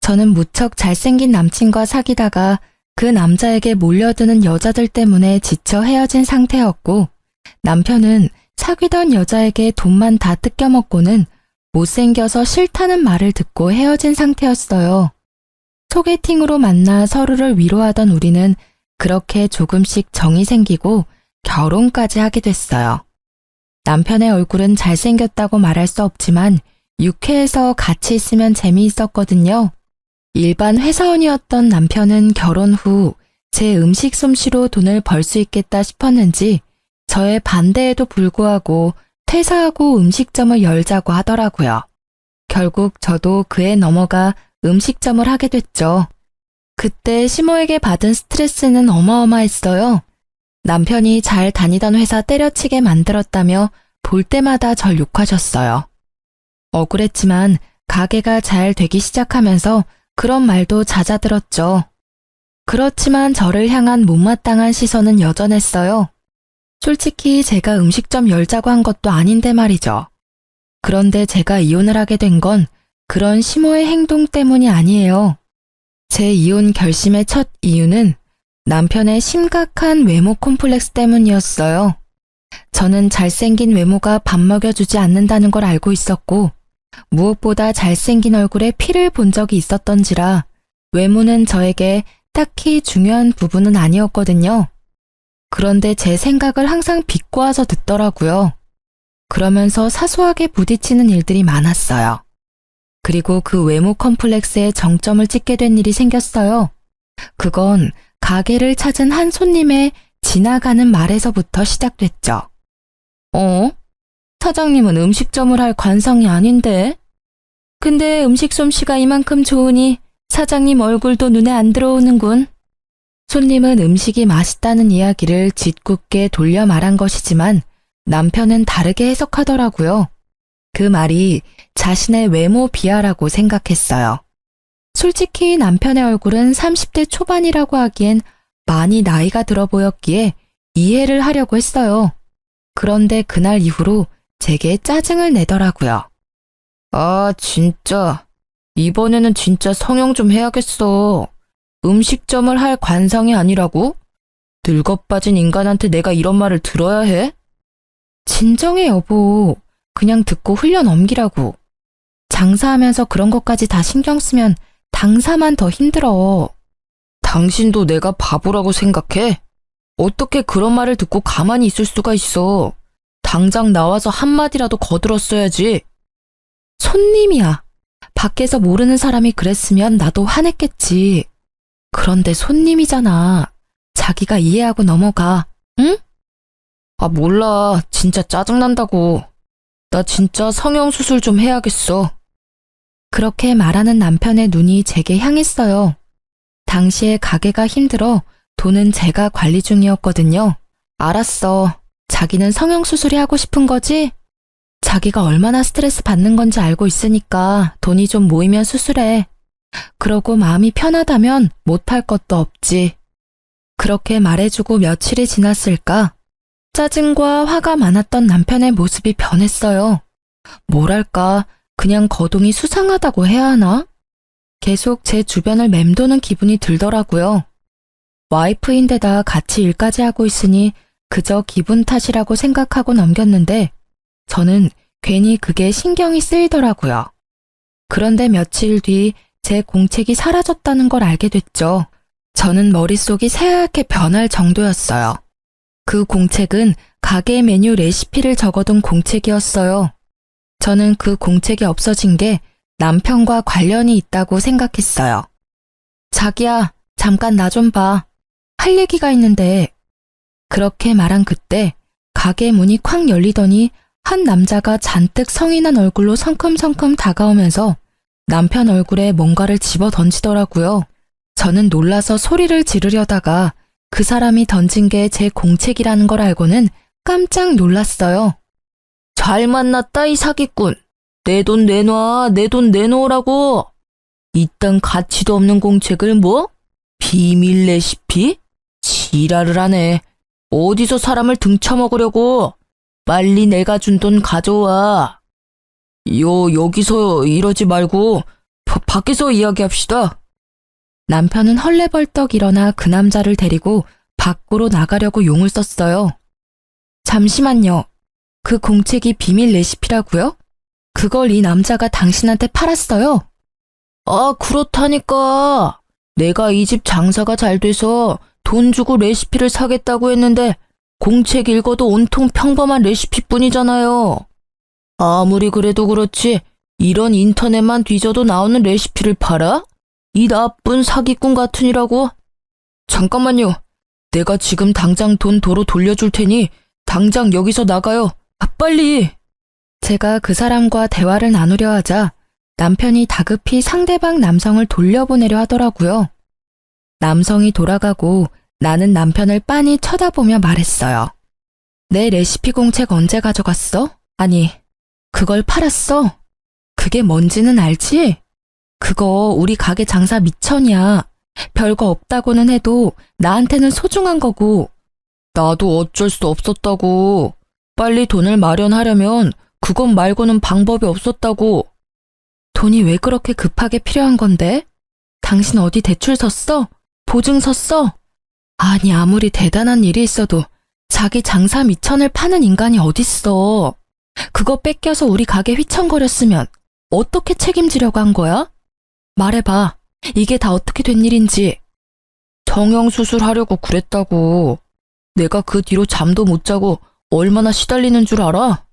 저는 무척 잘생긴 남친과 사귀다가 그 남자에게 몰려드는 여자들 때문에 지쳐 헤어진 상태였고 남편은 사귀던 여자에게 돈만 다 뜯겨먹고는 못생겨서 싫다는 말을 듣고 헤어진 상태였어요. 소개팅으로 만나 서로를 위로하던 우리는 그렇게 조금씩 정이 생기고 결혼까지 하게 됐어요. 남편의 얼굴은 잘생겼다고 말할 수 없지만 유쾌해서 같이 있으면 재미있었거든요. 일반 회사원이었던 남편은 결혼 후 제 음식 솜씨로 돈을 벌 수 있겠다 싶었는지 저의 반대에도 불구하고 퇴사하고 음식점을 열자고 하더라고요. 결국 저도 그에 넘어가 음식점을 하게 됐죠. 그때 시모에게 받은 스트레스는 어마어마했어요. 남편이 잘 다니던 회사 때려치게 만들었다며 볼 때마다 절 욕하셨어요. 억울했지만 가게가 잘 되기 시작하면서 그런 말도 잦아들었죠. 그렇지만 저를 향한 못마땅한 시선은 여전했어요. 솔직히 제가 음식점 열자고 한 것도 아닌데 말이죠. 그런데 제가 이혼을 하게 된 건 그런 시모의 행동 때문이 아니에요. 제 이혼 결심의 첫 이유는 남편의 심각한 외모 콤플렉스 때문이었어요. 저는 잘생긴 외모가 밥 먹여주지 않는다는 걸 알고 있었고 무엇보다 잘생긴 얼굴에 피를 본 적이 있었던지라 외모는 저에게 딱히 중요한 부분은 아니었거든요. 그런데 제 생각을 항상 비꼬아서 듣더라고요. 그러면서 사소하게 부딪히는 일들이 많았어요. 그리고 그 외모 컴플렉스에 정점을 찍게 된 일이 생겼어요. 그건 가게를 찾은 한 손님의 지나가는 말에서부터 시작됐죠. 사장님은 음식점을 할 관성이 아닌데? 근데 음식 솜씨가 이만큼 좋으니 사장님 얼굴도 눈에 안 들어오는군. 손님은 음식이 맛있다는 이야기를 짓궂게 돌려 말한 것이지만 남편은 다르게 해석하더라고요. 그 말이 자신의 외모 비하라고 생각했어요. 솔직히 남편의 얼굴은 30대 초반이라고 하기엔 많이 나이가 들어 보였기에 이해를 하려고 했어요. 그런데 그날 이후로 제게 짜증을 내더라고요. 아, 진짜. 이번에는 진짜 성형 좀 해야겠어. 음식점을 할 관상이 아니라고? 늙어빠진 인간한테 내가 이런 말을 들어야 해? 진정해, 여보. 그냥 듣고 흘려 넘기라고. 장사하면서 그런 것까지 다 신경 쓰면 당사만 더 힘들어. 당신도 내가 바보라고 생각해? 어떻게 그런 말을 듣고 가만히 있을 수가 있어? 당장 나와서 한마디라도 거들었어야지. 손님이야. 밖에서 모르는 사람이 그랬으면 나도 화냈겠지. 그런데 손님이잖아. 자기가 이해하고 넘어가. 응? 아, 몰라. 진짜 짜증난다고. 나 진짜 성형수술 좀 해야겠어. 그렇게 말하는 남편의 눈이 제게 향했어요. 당시에 가게가 힘들어 돈은 제가 관리 중이었거든요. 알았어. 자기는 성형수술이 하고 싶은 거지? 자기가 얼마나 스트레스 받는 건지 알고 있으니까 돈이 좀 모이면 수술해. 그러고 마음이 편하다면 못할 것도 없지. 그렇게 말해주고 며칠이 지났을까? 짜증과 화가 많았던 남편의 모습이 변했어요. 뭐랄까, 그냥 거동이 수상하다고 해야 하나? 계속 제 주변을 맴도는 기분이 들더라고요. 와이프인데다 같이 일까지 하고 있으니 그저 기분 탓이라고 생각하고 넘겼는데 저는 괜히 그게 신경이 쓰이더라고요. 그런데 며칠 뒤 제 공책이 사라졌다는 걸 알게 됐죠. 저는 머릿속이 새하얗게 변할 정도였어요. 그 공책은 가게 메뉴 레시피를 적어둔 공책이었어요. 저는 그 공책이 없어진 게 남편과 관련이 있다고 생각했어요. 자기야, 잠깐 나 좀 봐. 할 얘기가 있는데. 그렇게 말한 그때 가게 문이 콱 열리더니 한 남자가 잔뜩 성이 난 얼굴로 성큼성큼 다가오면서 남편 얼굴에 뭔가를 집어 던지더라고요. 저는 놀라서 소리를 지르려다가 그 사람이 던진 게 제 공책이라는 걸 알고는 깜짝 놀랐어요. 잘 만났다, 이 사기꾼. 내 돈 내놔, 내 돈 내놓으라고. 이딴 가치도 없는 공책을 뭐? 비밀 레시피? 지랄을 하네. 어디서 사람을 등쳐먹으려고. 빨리 내가 준 돈 가져와. 여기서 이러지 말고 밖에서 이야기합시다. 남편은 헐레벌떡 일어나 그 남자를 데리고 밖으로 나가려고 용을 썼어요. 잠시만요. 그 공책이 비밀 레시피라고요? 그걸 이 남자가 당신한테 팔았어요? 아, 그렇다니까. 내가 이 집 장사가 잘 돼서 돈 주고 레시피를 사겠다고 했는데 공책 읽어도 온통 평범한 레시피뿐이잖아요. 아무리 그래도 그렇지 이런 인터넷만 뒤져도 나오는 레시피를 팔아? 이 나쁜 사기꾼 같으니라고? 잠깐만요. 내가 지금 당장 돈 도로 돌려줄 테니 당장 여기서 나가요. 아, 빨리. 제가 그 사람과 대화를 나누려 하자 남편이 다급히 상대방 남성을 돌려보내려 하더라고요. 남성이 돌아가고 나는 남편을 빤히 쳐다보며 말했어요. 내 레시피 공책 언제 가져갔어? 아니, 그걸 팔았어? 그게 뭔지는 알지? 그거 우리 가게 장사 미천이야. 별거 없다고는 해도 나한테는 소중한 거고. 나도 어쩔 수 없었다고. 빨리 돈을 마련하려면 그것 말고는 방법이 없었다고. 돈이 왜 그렇게 급하게 필요한 건데? 당신 어디 대출 섰어? 보증 섰어? 아니, 아무리 대단한 일이 있어도 자기 장사 미천을 파는 인간이 어딨어. 그거 뺏겨서 우리 가게 휘청거렸으면 어떻게 책임지려고 한 거야? 말해봐. 이게 다 어떻게 된 일인지. 성형수술 하려고 그랬다고. 내가 그 뒤로 잠도 못 자고 얼마나 시달리는 줄 알아?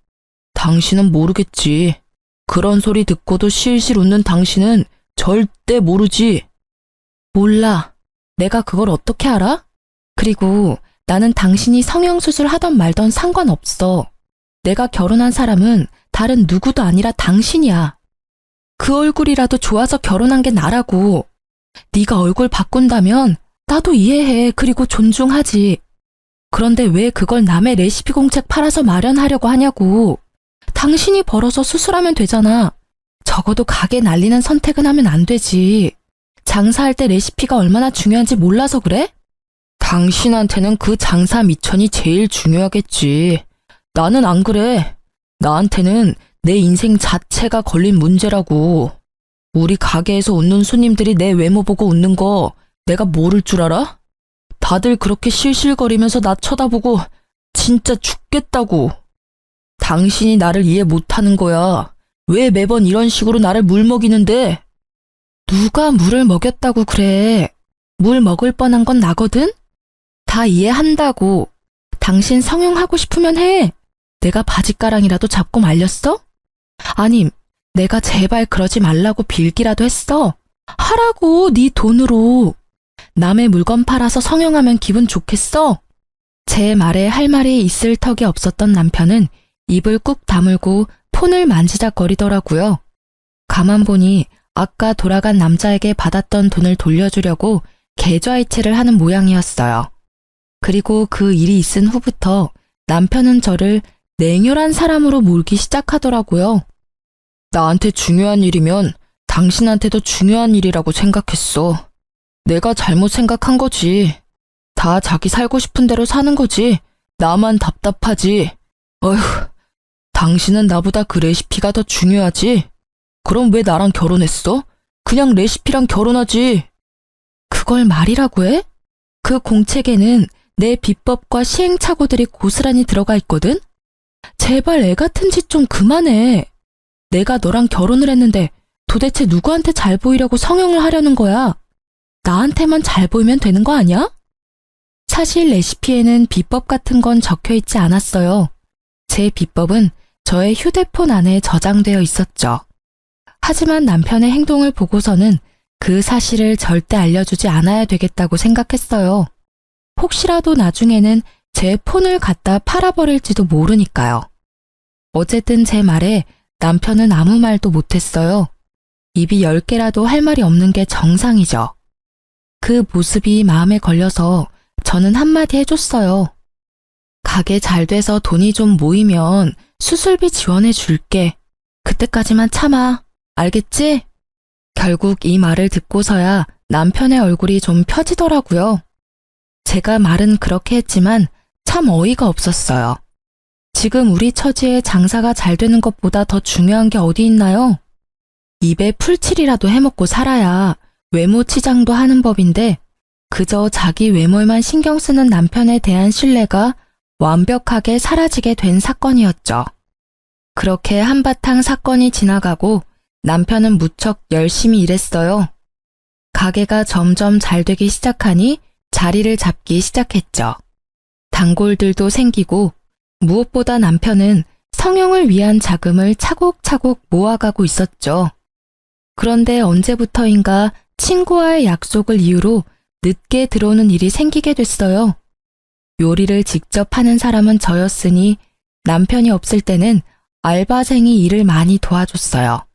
당신은 모르겠지. 그런 소리 듣고도 실실 웃는 당신은 절대 모르지. 몰라. 내가 그걸 어떻게 알아? 그리고 나는 당신이 성형수술 하던 말던 상관없어. 내가 결혼한 사람은 다른 누구도 아니라 당신이야. 그 얼굴이라도 좋아서 결혼한 게 나라고. 네가 얼굴 바꾼다면 나도 이해해. 그리고 존중하지. 그런데 왜 그걸 남의 레시피 공책 팔아서 마련하려고 하냐고. 당신이 벌어서 수술하면 되잖아. 적어도 가게 날리는 선택은 하면 안 되지. 장사할 때 레시피가 얼마나 중요한지 몰라서 그래? 당신한테는 그 장사 미천이 제일 중요하겠지. 나는 안 그래. 나한테는 내 인생 자체가 걸린 문제라고. 우리 가게에서 웃는 손님들이 내 외모 보고 웃는 거 내가 모를 줄 알아? 다들 그렇게 실실거리면서 나 쳐다보고 진짜 죽겠다고. 당신이 나를 이해 못하는 거야. 왜 매번 이런 식으로 나를 물 먹이는데? 누가 물을 먹였다고 그래. 물 먹을 뻔한 건 나거든? 다 이해한다고. 당신 성형하고 싶으면 해. 내가 바지가랑이라도 잡고 말렸어? 아님, 내가 제발 그러지 말라고 빌기라도 했어. 하라고, 네 돈으로. 남의 물건 팔아서 성형하면 기분 좋겠어? 제 말에 할 말이 있을 턱이 없었던 남편은 입을 꾹 다물고 폰을 만지작거리더라고요. 가만 보니 아까 돌아간 남자에게 받았던 돈을 돌려주려고 계좌이체를 하는 모양이었어요. 그리고 그 일이 있은 후부터 남편은 저를 냉혈한 사람으로 몰기 시작하더라고요. 나한테 중요한 일이면 당신한테도 중요한 일이라고 생각했어. 내가 잘못 생각한 거지. 다 자기 살고 싶은 대로 사는 거지. 나만 답답하지. 어휴, 당신은 나보다 그 레시피가 더 중요하지? 그럼 왜 나랑 결혼했어? 그냥 레시피랑 결혼하지. 그걸 말이라고 해? 그 공책에는 내 비법과 시행착오들이 고스란히 들어가 있거든? 제발 애 같은 짓 좀 그만해. 내가 너랑 결혼을 했는데 도대체 누구한테 잘 보이려고 성형을 하려는 거야? 나한테만 잘 보이면 되는 거 아니야? 사실 레시피에는 비법 같은 건 적혀 있지 않았어요. 제 비법은 저의 휴대폰 안에 저장되어 있었죠. 하지만 남편의 행동을 보고서는 그 사실을 절대 알려주지 않아야 되겠다고 생각했어요. 혹시라도 나중에는 제 폰을 갖다 팔아버릴지도 모르니까요. 어쨌든 제 말에 남편은 아무 말도 못했어요. 입이 10개라도 할 말이 없는 게 정상이죠. 그 모습이 마음에 걸려서 저는 한마디 해줬어요. 가게 잘 돼서 돈이 좀 모이면 수술비 지원해 줄게. 그때까지만 참아. 알겠지? 결국 이 말을 듣고서야 남편의 얼굴이 좀 펴지더라고요. 제가 말은 그렇게 했지만 참 어이가 없었어요. 지금 우리 처지에 장사가 잘 되는 것보다 더 중요한 게 어디 있나요? 입에 풀칠이라도 해먹고 살아야 외모 치장도 하는 법인데 그저 자기 외모에만 신경 쓰는 남편에 대한 신뢰가 완벽하게 사라지게 된 사건이었죠. 그렇게 한바탕 사건이 지나가고 남편은 무척 열심히 일했어요. 가게가 점점 잘 되기 시작하니 자리를 잡기 시작했죠. 단골들도 생기고 무엇보다 남편은 성형을 위한 자금을 차곡차곡 모아가고 있었죠. 그런데 언제부터인가 친구와의 약속을 이유로 늦게 들어오는 일이 생기게 됐어요. 요리를 직접 하는 사람은 저였으니 남편이 없을 때는 알바생이 일을 많이 도와줬어요.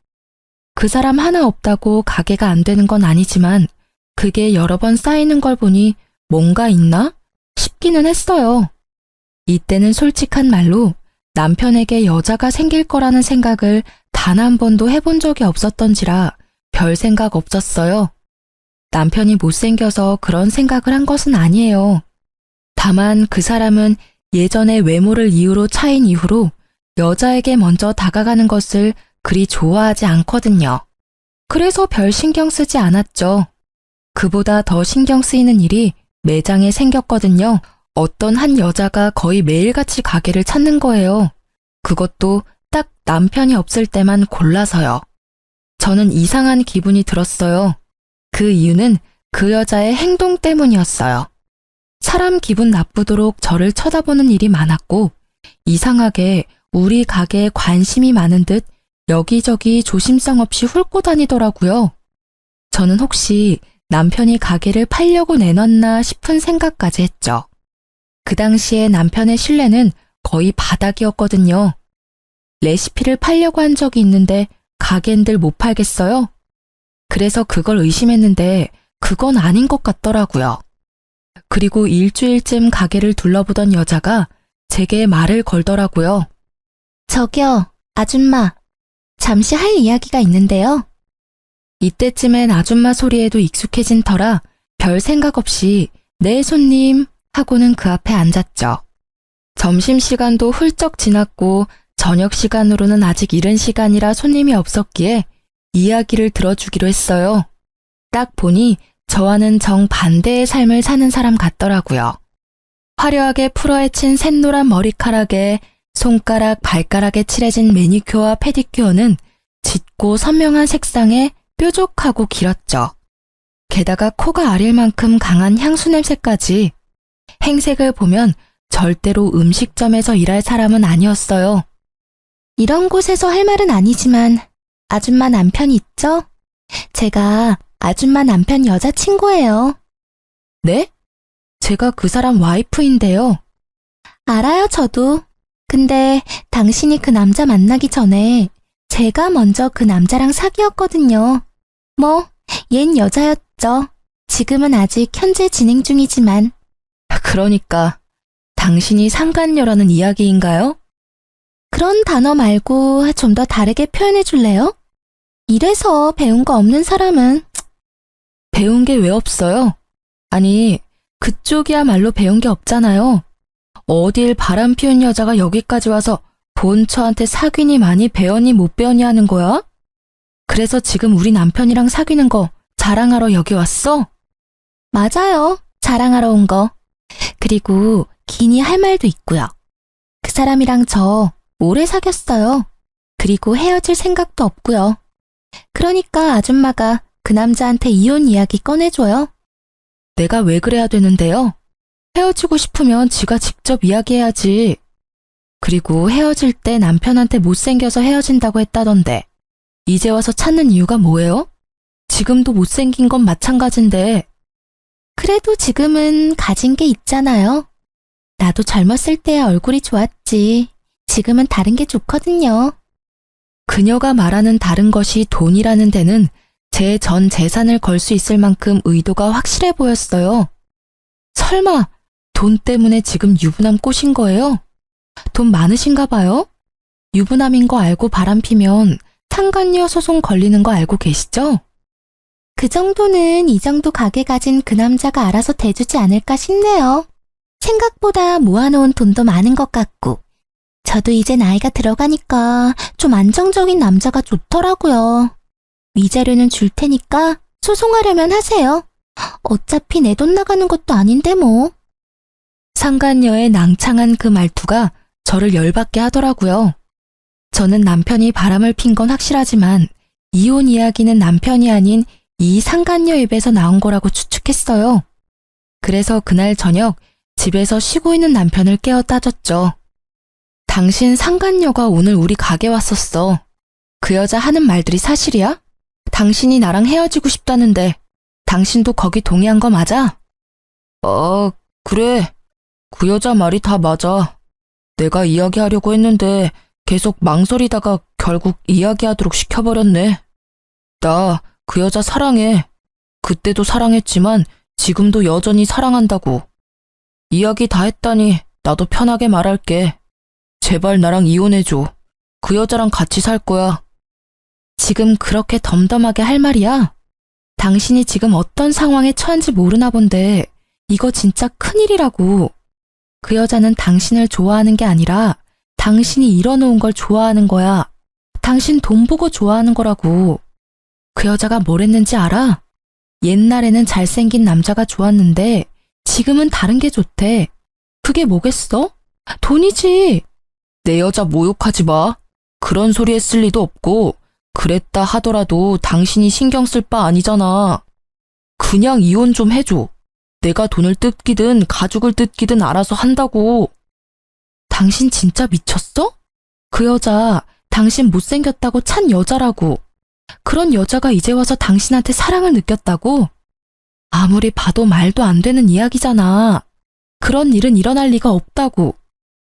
그 사람 하나 없다고 가게가 안 되는 건 아니지만 그게 여러 번 쌓이는 걸 보니 뭔가 있나 싶기는 했어요. 이때는 솔직한 말로 남편에게 여자가 생길 거라는 생각을 단 한 번도 해본 적이 없었던지라 별 생각 없었어요. 남편이 못생겨서 그런 생각을 한 것은 아니에요. 다만 그 사람은 예전에 외모를 이유로 차인 이후로 여자에게 먼저 다가가는 것을 그리 좋아하지 않거든요. 그래서 별 신경 쓰지 않았죠. 그보다 더 신경 쓰이는 일이 매장에 생겼거든요. 어떤 한 여자가 거의 매일같이 가게를 찾는 거예요. 그것도 딱 남편이 없을 때만 골라서요. 저는 이상한 기분이 들었어요. 그 이유는 그 여자의 행동 때문이었어요. 사람 기분 나쁘도록 저를 쳐다보는 일이 많았고 이상하게 우리 가게에 관심이 많은 듯 여기저기 조심성 없이 훑고 다니더라고요. 저는 혹시 남편이 가게를 팔려고 내놨나 싶은 생각까지 했죠. 그 당시에 남편의 신뢰는 거의 바닥이었거든요. 레시피를 팔려고 한 적이 있는데 가게인들 못 팔겠어요? 그래서 그걸 의심했는데 그건 아닌 것 같더라고요. 그리고 일주일쯤 가게를 둘러보던 여자가 제게 말을 걸더라고요. 저기요, 아줌마. 잠시 할 이야기가 있는데요. 이때쯤엔 아줌마 소리에도 익숙해진 터라 별 생각 없이 네 손님 하고는 그 앞에 앉았죠. 점심시간도 훌쩍 지났고 저녁 시간으로는 아직 이른 시간이라 손님이 없었기에 이야기를 들어주기로 했어요. 딱 보니 저와는 정반대의 삶을 사는 사람 같더라고요. 화려하게 풀어헤친 샛노란 머리카락에 손가락, 발가락에 칠해진 매니큐어와 페디큐어는 짙고 선명한 색상에 뾰족하고 길었죠. 게다가 코가 아릴 만큼 강한 향수 냄새까지. 행색을 보면 절대로 음식점에서 일할 사람은 아니었어요. 이런 곳에서 할 말은 아니지만 아줌마 남편 있죠? 제가 아줌마 남편 여자친구예요. 네? 제가 그 사람 와이프인데요. 알아요, 저도. 근데 당신이 그 남자 만나기 전에 제가 먼저 그 남자랑 사귀었거든요. 뭐, 얜 여자였죠. 지금은 아직 현재 진행 중이지만. 그러니까 당신이 상간녀라는 이야기인가요? 그런 단어 말고 좀 더 다르게 표현해 줄래요? 이래서 배운 거 없는 사람은. 배운 게 왜 없어요? 아니, 그쪽이야말로 배운 게 없잖아요. 어딜 바람 피운 여자가 여기까지 와서 본처한테 사귀니 많이 배웠니 못 배웠니 하는 거야? 그래서 지금 우리 남편이랑 사귀는 거 자랑하러 여기 왔어? 맞아요. 자랑하러 온 거. 그리고 기니 할 말도 있고요. 그 사람이랑 저 오래 사귀었어요. 그리고 헤어질 생각도 없고요. 그러니까 아줌마가 그 남자한테 이혼 이야기 꺼내줘요. 내가 왜 그래야 되는데요? 헤어지고 싶으면 지가 직접 이야기해야지. 그리고 헤어질 때 남편한테 못생겨서 헤어진다고 했다던데 이제 와서 찾는 이유가 뭐예요? 지금도 못생긴 건 마찬가지인데. 그래도 지금은 가진 게 있잖아요. 나도 젊었을 때야 얼굴이 좋았지. 지금은 다른 게 좋거든요. 그녀가 말하는 다른 것이 돈이라는 데는 제 전 재산을 걸 수 있을 만큼 의도가 확실해 보였어요. 설마 돈 때문에 지금 유부남 꼬신 거예요? 돈 많으신가 봐요? 유부남인 거 알고 바람피면 상간녀 소송 걸리는 거 알고 계시죠? 그 정도는 이 정도 가게 가진 그 남자가 알아서 대주지 않을까 싶네요. 생각보다 모아놓은 돈도 많은 것 같고. 저도 이제 나이가 들어가니까 좀 안정적인 남자가 좋더라고요. 위자료는 줄 테니까 소송하려면 하세요. 어차피 내 돈 나가는 것도 아닌데 뭐. 상간녀의 낭창한 그 말투가 저를 열받게 하더라고요. 저는 남편이 바람을 핀 건 확실하지만 이혼 이야기는 남편이 아닌 이 상간녀 입에서 나온 거라고 추측했어요. 그래서 그날 저녁 집에서 쉬고 있는 남편을 깨워 따졌죠. 당신 상간녀가 오늘 우리 가게 왔었어. 그 여자 하는 말들이 사실이야? 당신이 나랑 헤어지고 싶다는데 당신도 거기 동의한 거 맞아? 그래. 그 여자 말이 다 맞아. 내가 이야기하려고 했는데 계속 망설이다가 결국 이야기하도록 시켜버렸네. 나 그 여자 사랑해. 그때도 사랑했지만 지금도 여전히 사랑한다고. 이야기 다 했다니 나도 편하게 말할게. 제발 나랑 이혼해줘. 그 여자랑 같이 살 거야. 지금 그렇게 덤덤하게 할 말이야? 당신이 지금 어떤 상황에 처한지 모르나 본데 이거 진짜 큰일이라고. 그 여자는 당신을 좋아하는 게 아니라 당신이 이뤄놓은 걸 좋아하는 거야. 당신 돈 보고 좋아하는 거라고. 그 여자가 뭘 했는지 알아? 옛날에는 잘생긴 남자가 좋았는데 지금은 다른 게 좋대. 그게 뭐겠어? 돈이지. 내 여자 모욕하지 마. 그런 소리 했을 리도 없고 그랬다 하더라도 당신이 신경 쓸 바 아니잖아. 그냥 이혼 좀 해줘. 내가 돈을 뜯기든 가죽을 뜯기든 알아서 한다고. 당신 진짜 미쳤어? 그 여자 당신 못생겼다고 찬 여자라고. 그런 여자가 이제 와서 당신한테 사랑을 느꼈다고? 아무리 봐도 말도 안 되는 이야기잖아. 그런 일은 일어날 리가 없다고.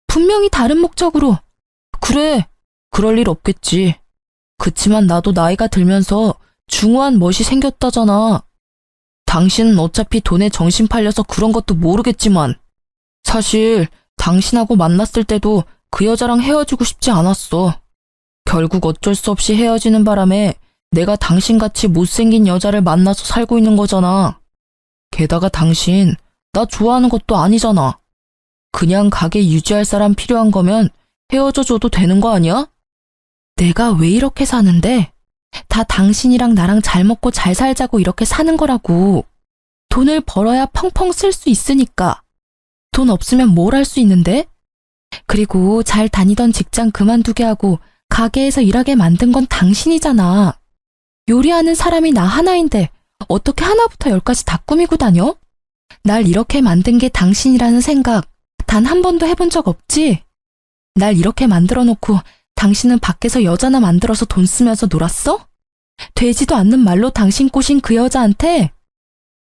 분명히 다른 목적으로. 그래, 그럴 일 없겠지. 그치만 나도 나이가 들면서 중후한 멋이 생겼다잖아. 당신은 어차피 돈에 정신 팔려서 그런 것도 모르겠지만 사실 당신하고 만났을 때도 그 여자랑 헤어지고 싶지 않았어. 결국 어쩔 수 없이 헤어지는 바람에 내가 당신같이 못생긴 여자를 만나서 살고 있는 거잖아. 게다가 당신 나 좋아하는 것도 아니잖아. 그냥 가게 유지할 사람 필요한 거면 헤어져줘도 되는 거 아니야? 내가 왜 이렇게 사는데? 다 당신이랑 나랑 잘 먹고 잘 살자고 이렇게 사는 거라고. 돈을 벌어야 펑펑 쓸 수 있으니까. 돈 없으면 뭘 할 수 있는데? 그리고 잘 다니던 직장 그만두게 하고 가게에서 일하게 만든 건 당신이잖아. 요리하는 사람이 나 하나인데 어떻게 하나부터 열까지 다 꾸미고 다녀? 날 이렇게 만든 게 당신이라는 생각 단 한 번도 해본 적 없지? 날 이렇게 만들어 놓고 당신은 밖에서 여자나 만들어서 돈 쓰면서 놀았어? 되지도 않는 말로 당신 꼬신 그 여자한테?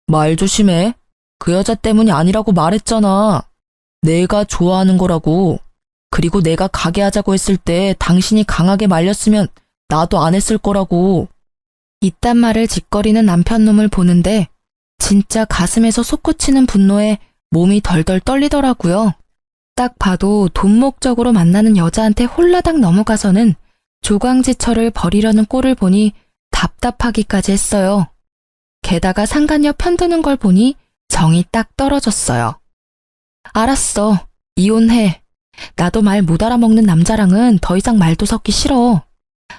말 조심해. 그 여자 때문이 아니라고 말했잖아. 내가 좋아하는 거라고. 그리고 내가 가게 하자고 했을 때 당신이 강하게 말렸으면 나도 안 했을 거라고. 이딴 말을 짓거리는 남편 놈을 보는데 진짜 가슴에서 솟구치는 분노에 몸이 덜덜 떨리더라고요. 딱 봐도 돈 목적으로 만나는 여자한테 홀라당 넘어가서는 조광지철을 버리려는 꼴을 보니 답답하기까지 했어요. 게다가 상간녀 편드는 걸 보니 정이 딱 떨어졌어요. 알았어. 이혼해. 나도 말 못 알아먹는 남자랑은 더 이상 말도 섞기 싫어.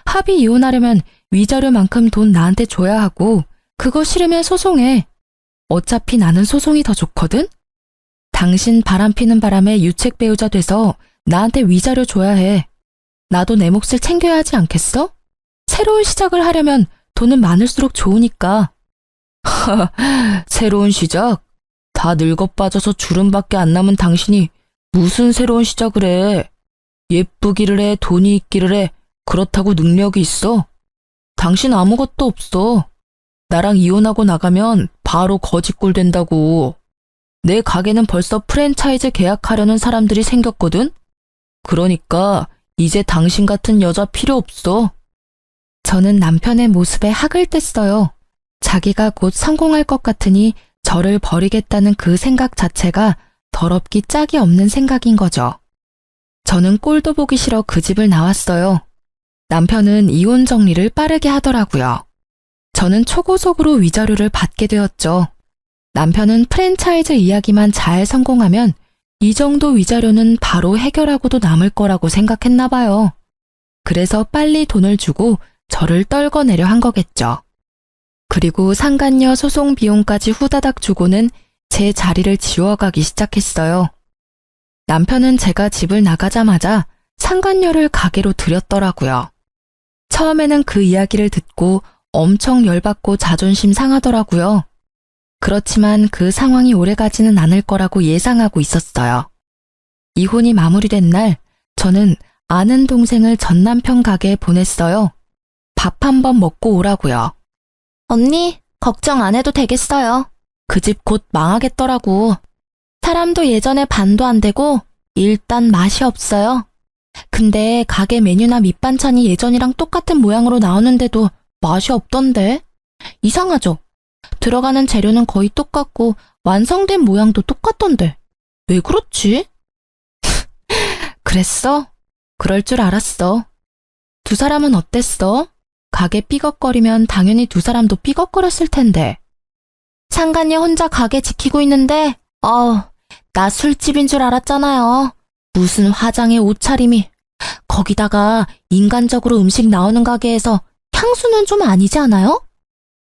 합의 이혼하려면 위자료만큼 돈 나한테 줘야 하고 그거 싫으면 소송해. 어차피 나는 소송이 더 좋거든? 당신 바람피는 바람에 유책 배우자 돼서 나한테 위자료 줘야 해. 나도 내 몫을 챙겨야 하지 않겠어? 새로운 시작을 하려면 돈은 많을수록 좋으니까. 새로운 시작? 다 늙어 빠져서 주름밖에 안 남은 당신이 무슨 새로운 시작을 해. 예쁘기를 해, 돈이 있기를 해. 그렇다고 능력이 있어? 당신 아무것도 없어. 나랑 이혼하고 나가면 바로 거지꼴 된다고. 내 가게는 벌써 프랜차이즈 계약하려는 사람들이 생겼거든? 그러니까 이제 당신 같은 여자 필요 없어. 저는 남편의 모습에 학을 뗐어요. 자기가 곧 성공할 것 같으니 저를 버리겠다는 그 생각 자체가 더럽기 짝이 없는 생각인 거죠. 저는 꼴도 보기 싫어 그 집을 나왔어요. 남편은 이혼 정리를 빠르게 하더라고요. 저는 초고속으로 위자료를 받게 되었죠. 남편은 프랜차이즈 이야기만 잘 성공하면 이 정도 위자료는 바로 해결하고도 남을 거라고 생각했나 봐요. 그래서 빨리 돈을 주고 저를 떨궈내려 한 거겠죠. 그리고 상간녀 소송 비용까지 후다닥 주고는 제 자리를 지워가기 시작했어요. 남편은 제가 집을 나가자마자 상간녀를 가게로 들였더라고요. 처음에는 그 이야기를 듣고 엄청 열받고 자존심 상하더라고요. 그렇지만 그 상황이 오래가지는 않을 거라고 예상하고 있었어요. 이혼이 마무리된 날 저는 아는 동생을 전 남편 가게에 보냈어요. 밥 한번 먹고 오라고요. 언니, 걱정 안 해도 되겠어요. 그 집 곧 망하겠더라고. 사람도 예전에 반도 안 되고 일단 맛이 없어요. 근데 가게 메뉴나 밑반찬이 예전이랑 똑같은 모양으로 나오는데도 맛이 없던데? 이상하죠? 들어가는 재료는 거의 똑같고 완성된 모양도 똑같던데. 왜 그렇지? 그랬어? 그럴 줄 알았어. 두 사람은 어땠어? 가게 삐걱거리면 당연히 두 사람도 삐걱거렸을 텐데. 상간녀 혼자 가게 지키고 있는데 나 술집인 줄 알았잖아요. 무슨 화장에 옷차림이. 거기다가 인간적으로 음식 나오는 가게에서 향수는 좀 아니지 않아요?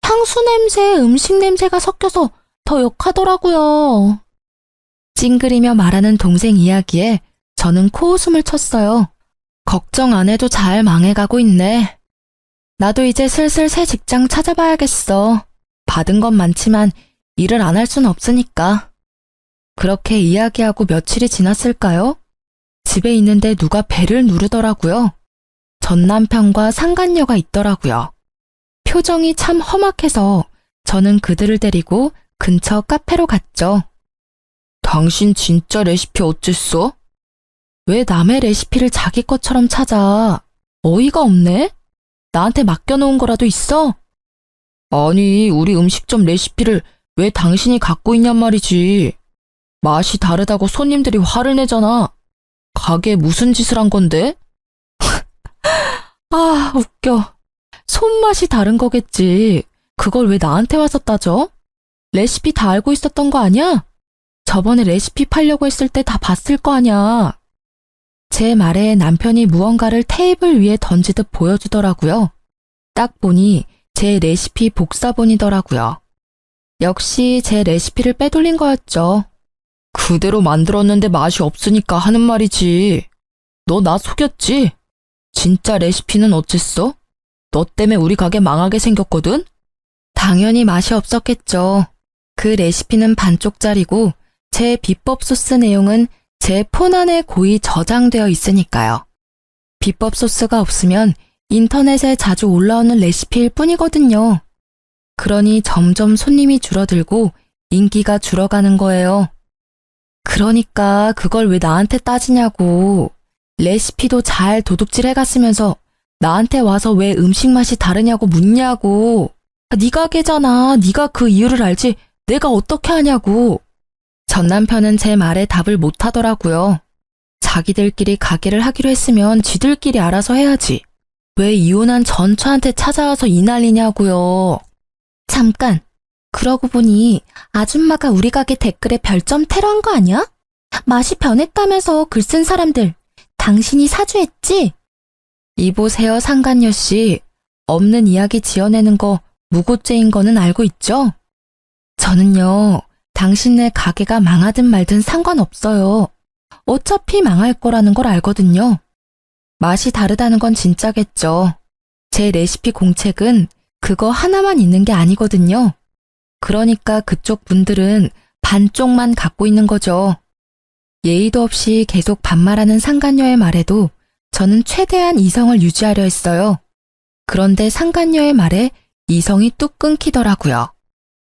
향수 냄새에 음식 냄새가 섞여서 더 역하더라고요. 찡그리며 말하는 동생 이야기에 저는 코웃음을 쳤어요. 걱정 안 해도 잘 망해가고 있네. 나도 이제 슬슬 새 직장 찾아봐야겠어. 받은 건 많지만 일을 안 할 순 없으니까. 그렇게 이야기하고 며칠이 지났을까요? 집에 있는데 누가 벨을 누르더라고요. 전 남편과 상간녀가 있더라고요. 표정이 참 험악해서 저는 그들을 데리고 근처 카페로 갔죠. 당신 진짜 레시피 어쨌어? 왜 남의 레시피를 자기 것처럼 찾아? 어이가 없네? 나한테 맡겨놓은 거라도 있어? 아니, 우리 음식점 레시피를 왜 당신이 갖고 있냔 말이지. 맛이 다르다고 손님들이 화를 내잖아. 가게에 무슨 짓을 한 건데? 아, 웃겨. 손맛이 다른 거겠지. 그걸 왜 나한테 와서 따져? 레시피 다 알고 있었던 거 아니야? 저번에 레시피 팔려고 했을 때 다 봤을 거 아니야. 제 말에 남편이 무언가를 테이블 위에 던지듯 보여주더라고요. 딱 보니 제 레시피 복사본이더라고요. 역시 제 레시피를 빼돌린 거였죠. 그대로 만들었는데 맛이 없으니까 하는 말이지. 너 나 속였지? 진짜 레시피는 어쨌어? 너 때문에 우리 가게 망하게 생겼거든? 당연히 맛이 없었겠죠. 그 레시피는 반쪽짜리고 제 비법 소스 내용은 제 폰 안에 고이 저장되어 있으니까요. 비법 소스가 없으면 인터넷에 자주 올라오는 레시피일 뿐이거든요. 그러니 점점 손님이 줄어들고 인기가 줄어가는 거예요. 그러니까 그걸 왜 나한테 따지냐고. 레시피도 잘 도둑질 해갔으면서 나한테 와서 왜 음식 맛이 다르냐고 묻냐고. 네 가게잖아. 네가 그 이유를 알지 내가 어떻게 하냐고. 전 남편은 제 말에 답을 못 하더라고요. 자기들끼리 가게를 하기로 했으면 지들끼리 알아서 해야지. 왜 이혼한 전처한테 찾아와서 이 난리냐고요. 잠깐. 그러고 보니 아줌마가 우리 가게 댓글에 별점 테러한 거 아니야? 맛이 변했다면서 글 쓴 사람들 당신이 사주했지? 이보세요 상간녀 씨. 없는 이야기 지어내는 거 무고죄인 거는 알고 있죠? 저는요. 당신네 가게가 망하든 말든 상관없어요. 어차피 망할 거라는 걸 알거든요. 맛이 다르다는 건 진짜겠죠. 제 레시피 공책은 그거 하나만 있는 게 아니거든요. 그러니까 그쪽 분들은 반쪽만 갖고 있는 거죠. 예의도 없이 계속 반말하는 상간녀의 말에도 저는 최대한 이성을 유지하려 했어요. 그런데 상간녀의 말에 이성이 뚝 끊기더라고요.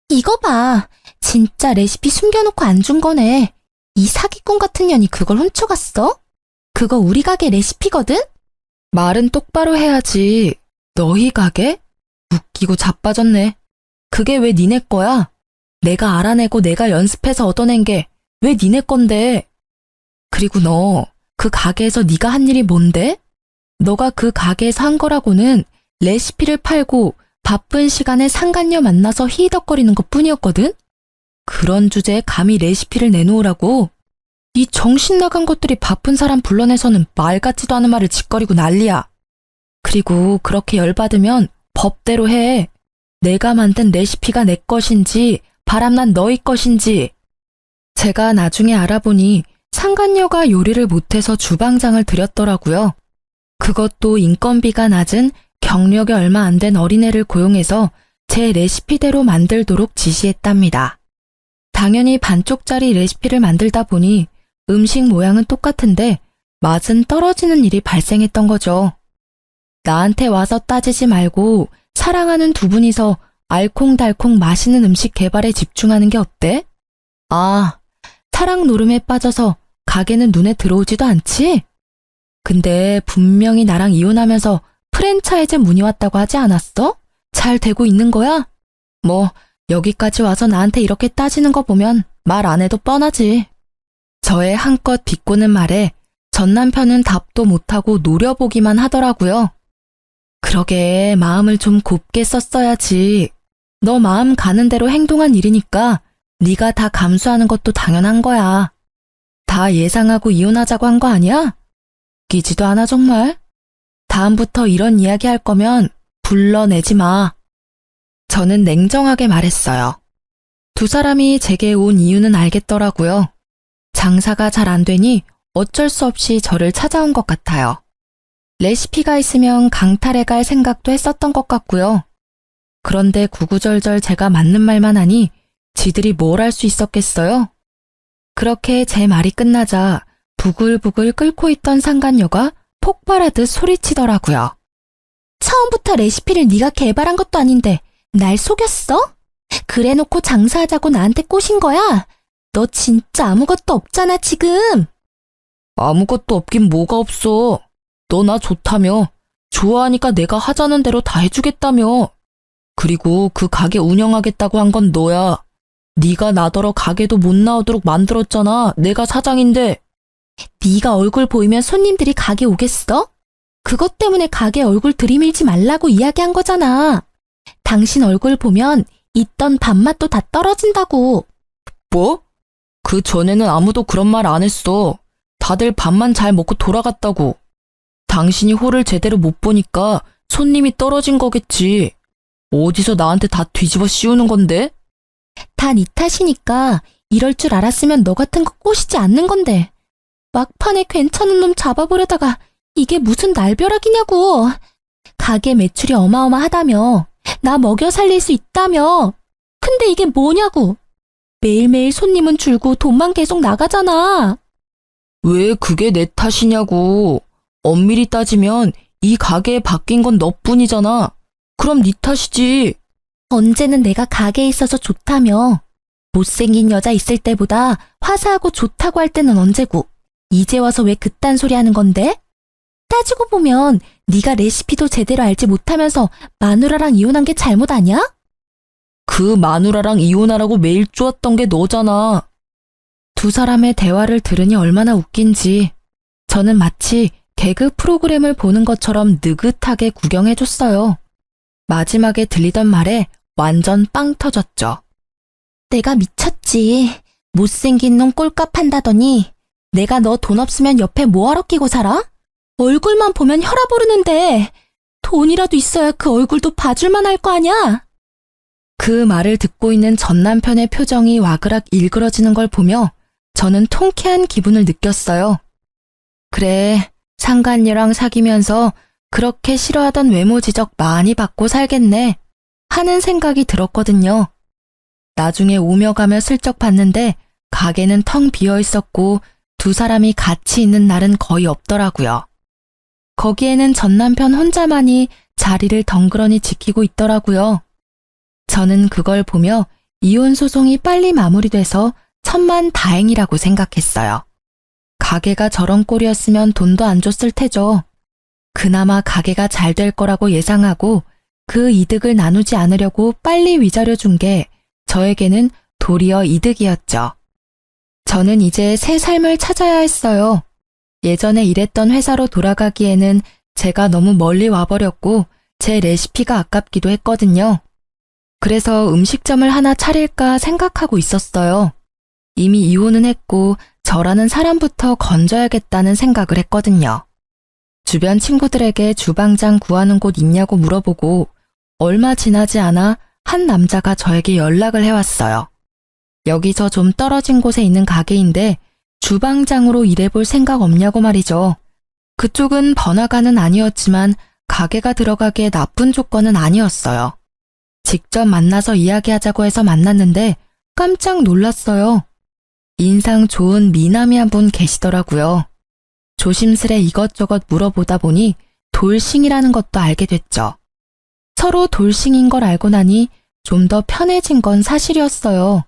이거 봐. 진짜 레시피 숨겨놓고 안 준 거네. 이 사기꾼 같은 년이 그걸 훔쳐갔어? 그거 우리 가게 레시피거든? 말은 똑바로 해야지. 너희 가게? 웃기고 자빠졌네. 그게 왜 니네 거야? 내가 알아내고 내가 연습해서 얻어낸 게 왜 니네 건데? 그리고 너 그 가게에서 네가 한 일이 뭔데? 너가 그 가게에서 한 거라고는 레시피를 팔고 바쁜 시간에 상간녀 만나서 히덕거리는 것 뿐이었거든? 그런 주제에 감히 레시피를 내놓으라고? 이 정신 나간 것들이 바쁜 사람 불러내서는 말 같지도 않은 말을 짓거리고 난리야. 그리고 그렇게 열받으면 법대로 해. 내가 만든 레시피가 내 것인지 바람난 너희 것인지. 제가 나중에 알아보니 상간녀가 요리를 못해서 주방장을 들였더라고요. 그것도 인건비가 낮은 경력이 얼마 안 된 어린애를 고용해서 제 레시피대로 만들도록 지시했답니다. 당연히 반쪽짜리 레시피를 만들다 보니 음식 모양은 똑같은데 맛은 떨어지는 일이 발생했던 거죠. 나한테 와서 따지지 말고 사랑하는 두 분이서 알콩달콩 맛있는 음식 개발에 집중하는 게 어때? 아, 사랑 노름에 빠져서 가게는 눈에 들어오지도 않지? 근데 분명히 나랑 이혼하면서 프랜차이즈 문의 왔다고 하지 않았어? 잘 되고 있는 거야? 뭐 여기까지 와서 나한테 이렇게 따지는 거 보면 말 안 해도 뻔하지. 저의 한껏 비꼬는 말에 전 남편은 답도 못하고 노려보기만 하더라고요. 그러게 마음을 좀 곱게 썼어야지. 너 마음 가는 대로 행동한 일이니까 네가 다 감수하는 것도 당연한 거야. 다 예상하고 이혼하자고 한 거 아니야? 웃기지도 않아 정말. 다음부터 이런 이야기 할 거면 불러내지 마. 저는 냉정하게 말했어요. 두 사람이 제게 온 이유는 알겠더라고요. 장사가 잘 안 되니 어쩔 수 없이 저를 찾아온 것 같아요. 레시피가 있으면 강탈해 갈 생각도 했었던 것 같고요. 그런데 구구절절 제가 맞는 말만 하니 지들이 뭘 할 수 있었겠어요? 그렇게 제 말이 끝나자 부글부글 끓고 있던 상간녀가 폭발하듯 소리치더라고요. 처음부터 레시피를 네가 개발한 것도 아닌데 날 속였어? 그래놓고 장사하자고 나한테 꼬신 거야? 너 진짜 아무것도 없잖아 지금. 아무것도 없긴 뭐가 없어. 너 나 좋다며. 좋아하니까 내가 하자는 대로 다 해주겠다며. 그리고 그 가게 운영하겠다고 한 건 너야. 네가 나더러 가게도 못 나오도록 만들었잖아. 내가 사장인데. 네가 얼굴 보이면 손님들이 가게 오겠어? 그것 때문에 가게 얼굴 들이밀지 말라고 이야기한 거잖아. 당신 얼굴 보면 있던 밥맛도 다 떨어진다고. 뭐? 그 전에는 아무도 그런 말 안 했어. 다들 밥만 잘 먹고 돌아갔다고. 당신이 홀을 제대로 못 보니까 손님이 떨어진 거겠지. 어디서 나한테 다 뒤집어 씌우는 건데? 다 네 탓이니까 이럴 줄 알았으면 너 같은 거 꼬시지 않는 건데. 막판에 괜찮은 놈 잡아보려다가 이게 무슨 날벼락이냐고. 가게 매출이 어마어마하다며. 나 먹여 살릴 수 있다며. 근데 이게 뭐냐고. 매일매일 손님은 줄고 돈만 계속 나가잖아. 왜 그게 내 탓이냐고. 엄밀히 따지면 이 가게에 바뀐 건 너뿐이잖아. 그럼 네 탓이지. 언제는 내가 가게에 있어서 좋다며. 못생긴 여자 있을 때보다 화사하고 좋다고 할 때는 언제고. 이제 와서 왜 그딴 소리 하는 건데? 따지고 보면 네가 레시피도 제대로 알지 못하면서 마누라랑 이혼한 게 잘못 아니야? 그 마누라랑 이혼하라고 메일 쪼았던 게 너잖아. 두 사람의 대화를 들으니 얼마나 웃긴지. 저는 마치 개그 프로그램을 보는 것처럼 느긋하게 구경해줬어요. 마지막에 들리던 말에 완전 빵 터졌죠. 내가 미쳤지. 못생긴 놈 꼴값 한다더니 내가 너 돈 없으면 옆에 뭐하러 끼고 살아? 얼굴만 보면 혈압 오르는데 돈이라도 있어야 그 얼굴도 봐줄만 할 거 아냐? 그 말을 듣고 있는 전 남편의 표정이 와그락 일그러지는 걸 보며 저는 통쾌한 기분을 느꼈어요. 그래, 상간녀랑 사귀면서 그렇게 싫어하던 외모 지적 많이 받고 살겠네 하는 생각이 들었거든요. 나중에 오며 가며 슬쩍 봤는데 가게는 텅 비어 있었고 두 사람이 같이 있는 날은 거의 없더라고요. 거기에는 전 남편 혼자만이 자리를 덩그러니 지키고 있더라고요. 저는 그걸 보며 이혼 소송이 빨리 마무리돼서 천만 다행이라고 생각했어요. 가게가 저런 꼴이었으면 돈도 안 줬을 테죠. 그나마 가게가 잘 될 거라고 예상하고 그 이득을 나누지 않으려고 빨리 위자료 준 게 저에게는 도리어 이득이었죠. 저는 이제 새 삶을 찾아야 했어요. 예전에 일했던 회사로 돌아가기에는 제가 너무 멀리 와버렸고 제 레시피가 아깝기도 했거든요. 그래서 음식점을 하나 차릴까 생각하고 있었어요. 이미 이혼은 했고 저라는 사람부터 건져야겠다는 생각을 했거든요. 주변 친구들에게 주방장 구하는 곳 있냐고 물어보고 얼마 지나지 않아 한 남자가 저에게 연락을 해왔어요. 여기서 좀 떨어진 곳에 있는 가게인데 주방장으로 일해볼 생각 없냐고 말이죠. 그쪽은 번화가는 아니었지만 가게가 들어가기에 나쁜 조건은 아니었어요. 직접 만나서 이야기하자고 해서 만났는데 깜짝 놀랐어요. 인상 좋은 미남이 한 분 계시더라고요. 조심스레 이것저것 물어보다 보니 돌싱이라는 것도 알게 됐죠. 서로 돌싱인 걸 알고 나니 좀 더 편해진 건 사실이었어요.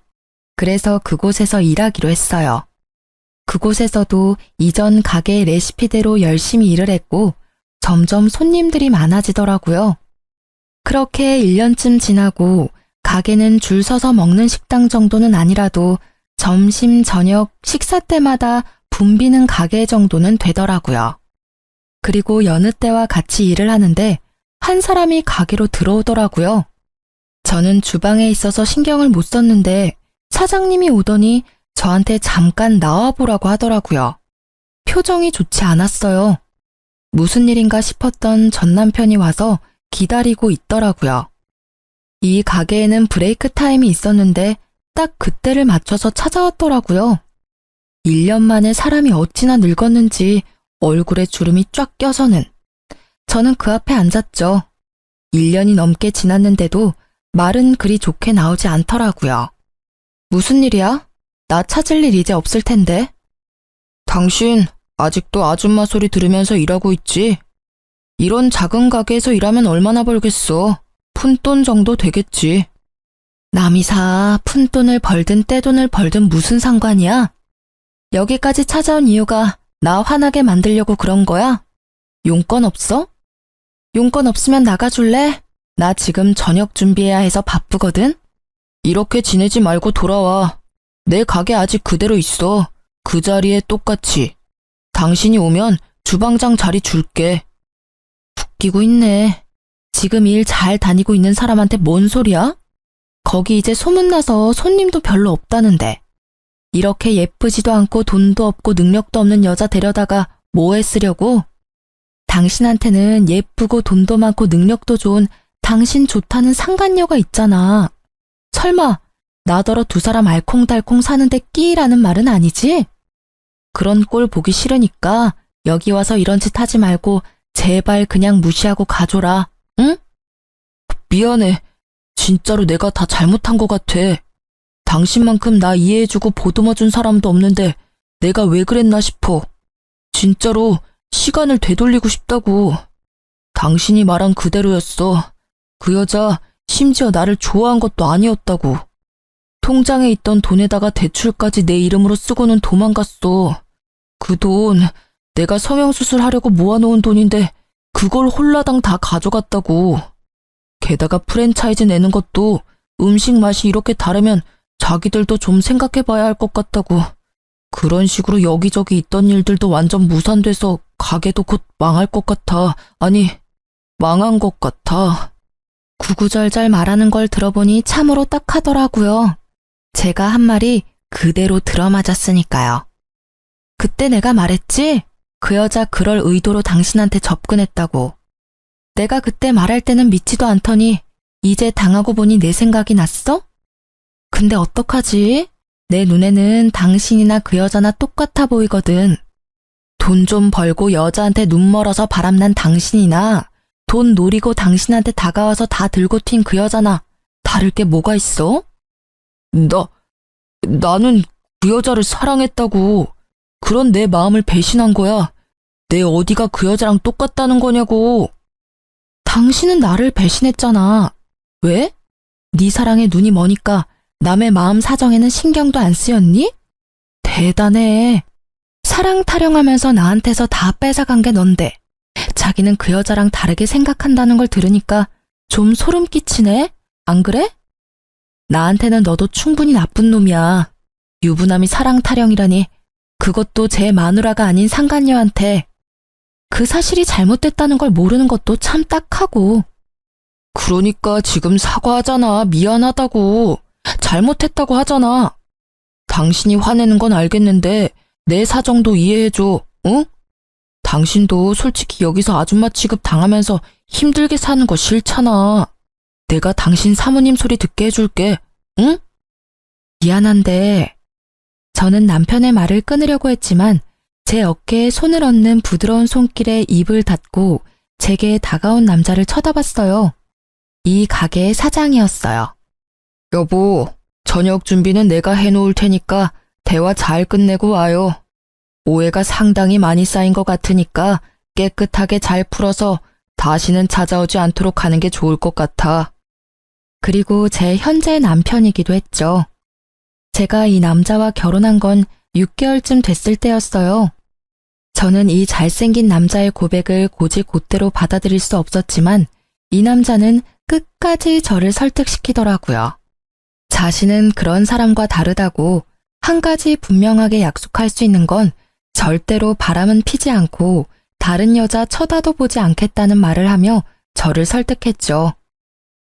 그래서 그곳에서 일하기로 했어요. 그곳에서도 이전 가게의 레시피대로 열심히 일을 했고 점점 손님들이 많아지더라고요. 그렇게 1년쯤 지나고 가게는 줄 서서 먹는 식당 정도는 아니라도 점심, 저녁, 식사 때마다 붐비는 가게 정도는 되더라고요. 그리고 여느 때와 같이 일을 하는데 한 사람이 가게로 들어오더라고요. 저는 주방에 있어서 신경을 못 썼는데 사장님이 오더니 저한테 잠깐 나와보라고 하더라고요. 표정이 좋지 않았어요. 무슨 일인가 싶었던 전 남편이 와서 기다리고 있더라고요. 이 가게에는 브레이크 타임이 있었는데 딱 그때를 맞춰서 찾아왔더라고요. 1년 만에 사람이 어찌나 늙었는지 얼굴에 주름이 쫙 껴서는. 저는 그 앞에 앉았죠. 1년이 넘게 지났는데도 말은 그리 좋게 나오지 않더라고요. 무슨 일이야? 나 찾을 일 이제 없을 텐데. 당신 아직도 아줌마 소리 들으면서 일하고 있지? 이런 작은 가게에서 일하면 얼마나 벌겠어? 푼돈 정도 되겠지. 남이사 푼돈을 벌든 떼돈을 벌든 무슨 상관이야? 여기까지 찾아온 이유가 나 화나게 만들려고 그런 거야? 용건 없어? 용건 없으면 나가줄래? 나 지금 저녁 준비해야 해서 바쁘거든? 이렇게 지내지 말고 돌아와. 내 가게 아직 그대로 있어. 그 자리에 똑같이. 당신이 오면 주방장 자리 줄게. 웃기고 있네. 지금 일 잘 다니고 있는 사람한테 뭔 소리야? 거기 이제 소문나서 손님도 별로 없다는데. 이렇게 예쁘지도 않고 돈도 없고 능력도 없는 여자 데려다가 뭐에 쓰려고? 당신한테는 예쁘고 돈도 많고 능력도 좋은 당신 좋다는 상간녀가 있잖아. 설마 나더러 두 사람 알콩달콩 사는데 끼라는 말은 아니지? 그런 꼴 보기 싫으니까 여기 와서 이런 짓 하지 말고 제발 그냥 무시하고 가줘라, 응? 미안해. 진짜로 내가 다 잘못한 것 같아. 당신만큼 나 이해해주고 보듬어준 사람도 없는데 내가 왜 그랬나 싶어. 진짜로 시간을 되돌리고 싶다고. 당신이 말한 그대로였어. 그 여자 심지어 나를 좋아한 것도 아니었다고. 통장에 있던 돈에다가 대출까지 내 이름으로 쓰고는 도망갔어. 그 돈 내가 성형수술 하려고 모아놓은 돈인데 그걸 홀라당 다 가져갔다고. 게다가 프랜차이즈 내는 것도 음식 맛이 이렇게 다르면 자기들도 좀 생각해봐야 할 것 같다고. 그런 식으로 여기저기 있던 일들도 완전 무산돼서 가게도 곧 망할 것 같아. 아니, 망한 것 같아. 구구절절 말하는 걸 들어보니 참으로 딱하더라고요. 제가 한 말이 그대로 들어맞았으니까요. 그때 내가 말했지? 그 여자 그럴 의도로 당신한테 접근했다고. 내가 그때 말할 때는 믿지도 않더니 이제 당하고 보니 내 생각이 났어? 근데 어떡하지? 내 눈에는 당신이나 그 여자나 똑같아 보이거든. 돈 좀 벌고 여자한테 눈 멀어서 바람난 당신이나 돈 노리고 당신한테 다가와서 다 들고 튄 그 여자나 다를 게 뭐가 있어? 나는 그 여자를 사랑했다고. 그런 내 마음을 배신한 거야. 내 어디가 그 여자랑 똑같다는 거냐고. 당신은 나를 배신했잖아. 왜? 네 사랑에 눈이 머니까 남의 마음 사정에는 신경도 안 쓰였니? 대단해. 사랑 타령하면서 나한테서 다 뺏어간 게 넌데 자기는 그 여자랑 다르게 생각한다는 걸 들으니까 좀 소름 끼치네? 안 그래? 나한테는 너도 충분히 나쁜 놈이야. 유부남이 사랑 타령이라니. 그것도 제 마누라가 아닌 상간녀한테. 그 사실이 잘못됐다는 걸 모르는 것도 참 딱하고. 그러니까 지금 사과하잖아. 미안하다고. 잘못했다고 하잖아. 당신이 화내는 건 알겠는데 내 사정도 이해해줘. 응? 당신도 솔직히 여기서 아줌마 취급 당하면서 힘들게 사는 거 싫잖아. 내가 당신 사모님 소리 듣게 해줄게. 응? 미안한데 저는 남편의 말을 끊으려고 했지만 제 어깨에 손을 얹는 부드러운 손길에 입을 닫고 제게 다가온 남자를 쳐다봤어요. 이 가게의 사장이었어요. 여보, 저녁 준비는 내가 해놓을 테니까 대화 잘 끝내고 와요. 오해가 상당히 많이 쌓인 것 같으니까 깨끗하게 잘 풀어서 다시는 찾아오지 않도록 하는 게 좋을 것 같아. 그리고 제 현재 남편이기도 했죠. 제가 이 남자와 결혼한 건 6개월쯤 됐을 때였어요. 저는 이 잘생긴 남자의 고백을 곧이곧대로 받아들일 수 없었지만 이 남자는 끝까지 저를 설득시키더라고요. 자신은 그런 사람과 다르다고 한 가지 분명하게 약속할 수 있는 건 절대로 바람은 피지 않고 다른 여자 쳐다도 보지 않겠다는 말을 하며 저를 설득했죠.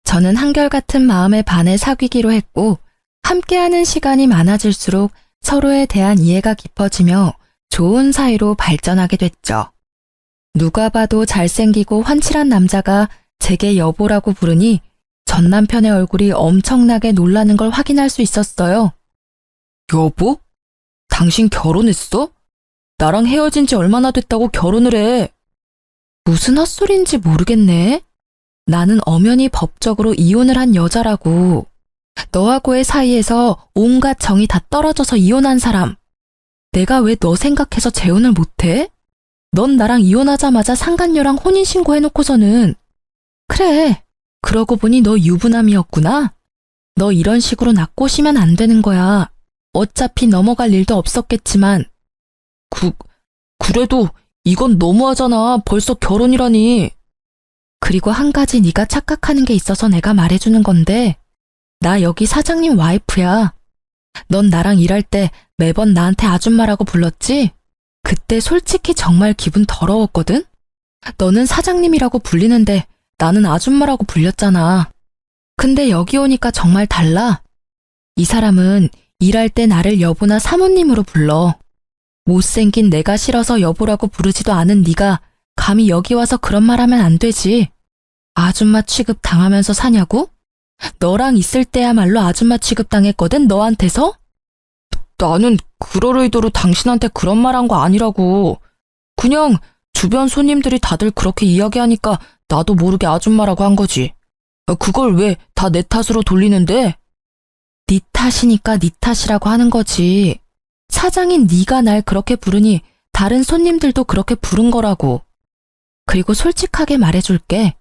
저는 한결같은 마음에 반해 사귀기로 했고 함께하는 시간이 많아질수록 서로에 대한 이해가 깊어지며 좋은 사이로 발전하게 됐죠. 누가 봐도 잘생기고 환칠한 남자가 제게 여보라고 부르니 전 남편의 얼굴이 엄청나게 놀라는 걸 확인할 수 있었어요. 여보? 당신 결혼했어? 나랑 헤어진 지 얼마나 됐다고 결혼을 해? 무슨 헛소리인지 모르겠네. 나는 엄연히 법적으로 이혼을 한 여자라고. 너하고의 사이에서 온갖 정이 다 떨어져서 이혼한 사람. 내가 왜 너 생각해서 재혼을 못해? 넌 나랑 이혼하자마자 상간녀랑 혼인신고 해놓고서는. 그래, 그러고 보니 너 유부남이었구나. 너 이런 식으로 나 꼬시면 안 되는 거야. 어차피 넘어갈 일도 없었겠지만. 그래도 이건 너무하잖아. 벌써 결혼이라니. 그리고 한 가지 네가 착각하는 게 있어서 내가 말해주는 건데 나 여기 사장님 와이프야. 넌 나랑 일할 때 매번 나한테 아줌마라고 불렀지? 그때 솔직히 정말 기분 더러웠거든? 너는 사장님이라고 불리는데 나는 아줌마라고 불렸잖아. 근데 여기 오니까 정말 달라. 이 사람은 일할 때 나를 여보나 사모님으로 불러. 못생긴 내가 싫어서 여보라고 부르지도 않은 네가 감히 여기 와서 그런 말 하면 안 되지. 아줌마 취급 당하면서 사냐고? 너랑 있을 때야말로 아줌마 취급당했거든, 너한테서? 나는 그럴 의도로 당신한테 그런 말 한 거 아니라고. 그냥 주변 손님들이 다들 그렇게 이야기하니까 나도 모르게 아줌마라고 한 거지. 그걸 왜 다 내 탓으로 돌리는데? 네 탓이니까 네 탓이라고 하는 거지. 사장인 네가 날 그렇게 부르니 다른 손님들도 그렇게 부른 거라고. 그리고 솔직하게 말해줄게.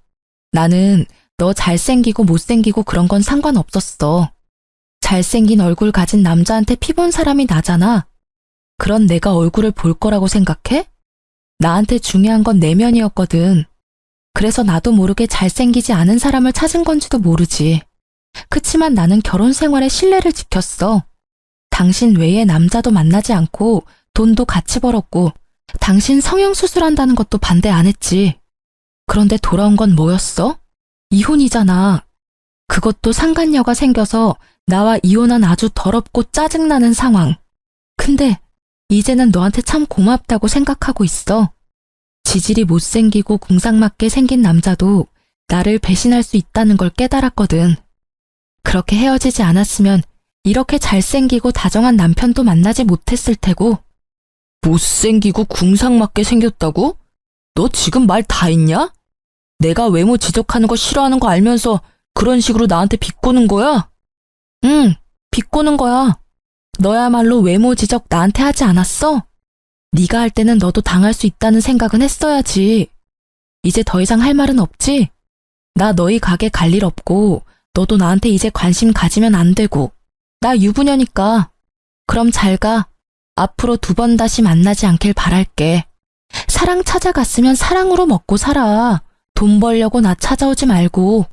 나는 너 잘생기고 못생기고 그런 건 상관없었어. 잘생긴 얼굴 가진 남자한테 피본 사람이 나잖아. 그런 내가 얼굴을 볼 거라고 생각해? 나한테 중요한 건 내면이었거든. 그래서 나도 모르게 잘생기지 않은 사람을 찾은 건지도 모르지. 그치만 나는 결혼 생활에 신뢰를 지켰어. 당신 외에 남자도 만나지 않고 돈도 같이 벌었고 당신 성형수술한다는 것도 반대 안 했지. 그런데 돌아온 건 뭐였어? 이혼이잖아. 그것도 상간녀가 생겨서 나와 이혼한 아주 더럽고 짜증나는 상황. 근데 이제는 너한테 참 고맙다고 생각하고 있어. 지질이 못생기고 궁상맞게 생긴 남자도 나를 배신할 수 있다는 걸 깨달았거든. 그렇게 헤어지지 않았으면 이렇게 잘생기고 다정한 남편도 만나지 못했을 테고. 못생기고 궁상맞게 생겼다고? 너 지금 말 다 했냐? 내가 외모 지적하는 거 싫어하는 거 알면서 그런 식으로 나한테 비꼬는 거야? 응, 비꼬는 거야. 너야말로 외모 지적 나한테 하지 않았어? 네가 할 때는 너도 당할 수 있다는 생각은 했어야지. 이제 더 이상 할 말은 없지? 나 너희 가게 갈 일 없고 너도 나한테 이제 관심 가지면 안 되고. 나 유부녀니까. 그럼 잘 가. 앞으로 2번 다시 만나지 않길 바랄게. 사랑 찾아갔으면 사랑으로 먹고 살아. 돈 벌려고 나 찾아오지 말고.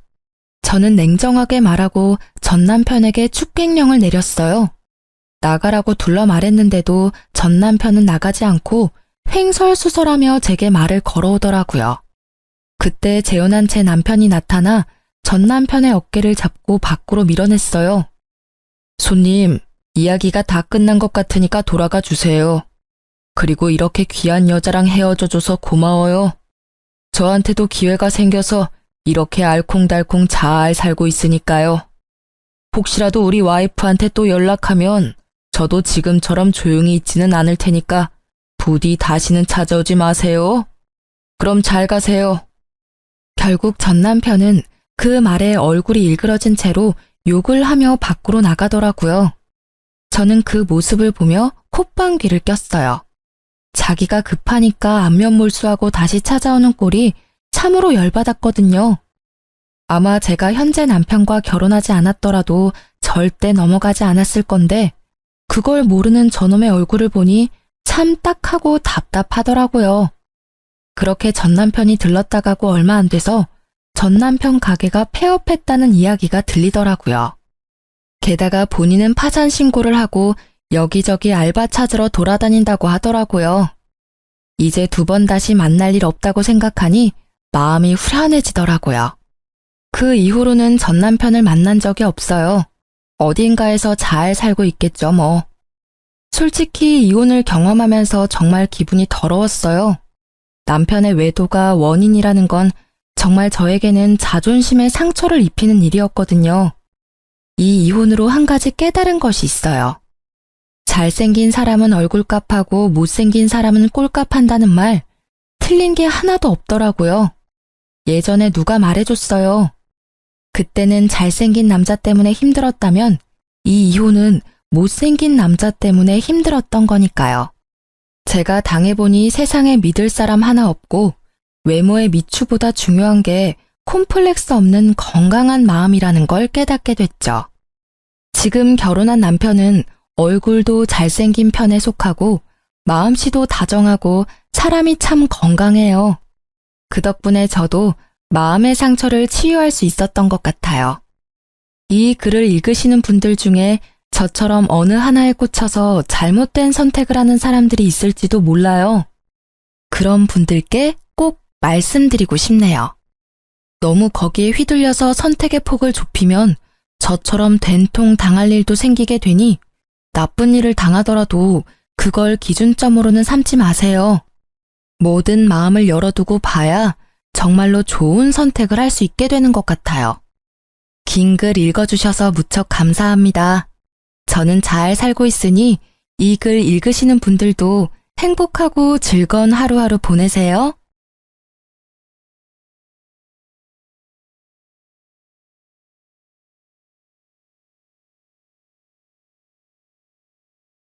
저는 냉정하게 말하고 전 남편에게 축객령을 내렸어요. 나가라고 둘러 말했는데도 전 남편은 나가지 않고 횡설수설하며 제게 말을 걸어오더라고요. 그때 재혼한 제 남편이 나타나 전 남편의 어깨를 잡고 밖으로 밀어냈어요. 손님, 이야기가 다 끝난 것 같으니까 돌아가 주세요. 그리고 이렇게 귀한 여자랑 헤어져줘서 고마워요. 저한테도 기회가 생겨서 이렇게 알콩달콩 잘 살고 있으니까요. 혹시라도 우리 와이프한테 또 연락하면 저도 지금처럼 조용히 있지는 않을 테니까 부디 다시는 찾아오지 마세요. 그럼 잘 가세요. 결국 전 남편은 그 말에 얼굴이 일그러진 채로 욕을 하며 밖으로 나가더라고요. 저는 그 모습을 보며 콧방귀를 꼈어요. 자기가 급하니까 안면몰수하고 다시 찾아오는 꼴이 참으로 열받았거든요. 아마 제가 현재 남편과 결혼하지 않았더라도 절대 넘어가지 않았을 건데 그걸 모르는 저놈의 얼굴을 보니 참 딱하고 답답하더라고요. 그렇게 전 남편이 들렀다 가고 얼마 안 돼서 전 남편 가게가 폐업했다는 이야기가 들리더라고요. 게다가 본인은 파산 신고를 하고 여기저기 알바 찾으러 돌아다닌다고 하더라고요. 이제 2번 다시 만날 일 없다고 생각하니 마음이 후련해지더라고요. 그 이후로는 전 남편을 만난 적이 없어요. 어딘가에서 잘 살고 있겠죠, 뭐. 솔직히 이혼을 경험하면서 정말 기분이 더러웠어요. 남편의 외도가 원인이라는 건 정말 저에게는 자존심에 상처를 입히는 일이었거든요. 이 이혼으로 한 가지 깨달은 것이 있어요. 잘생긴 사람은 얼굴값하고 못생긴 사람은 꼴값한다는 말, 틀린 게 하나도 없더라고요. 예전에 누가 말해줬어요. 그때는 잘생긴 남자 때문에 힘들었다면 이 이혼은 못생긴 남자 때문에 힘들었던 거니까요. 제가 당해보니 세상에 믿을 사람 하나 없고 외모의 미추보다 중요한 게 콤플렉스 없는 건강한 마음이라는 걸 깨닫게 됐죠. 지금 결혼한 남편은 얼굴도 잘생긴 편에 속하고 마음씨도 다정하고 사람이 참 건강해요. 그 덕분에 저도 마음의 상처를 치유할 수 있었던 것 같아요. 이 글을 읽으시는 분들 중에 저처럼 어느 하나에 꽂혀서 잘못된 선택을 하는 사람들이 있을지도 몰라요. 그런 분들께 꼭 말씀드리고 싶네요. 너무 거기에 휘둘려서 선택의 폭을 좁히면 저처럼 된통 당할 일도 생기게 되니 나쁜 일을 당하더라도 그걸 기준점으로는 삼지 마세요. 모든 마음을 열어두고 봐야 정말로 좋은 선택을 할 수 있게 되는 것 같아요. 긴 글 읽어주셔서 무척 감사합니다. 저는 잘 살고 있으니 이 글 읽으시는 분들도 행복하고 즐거운 하루하루 보내세요.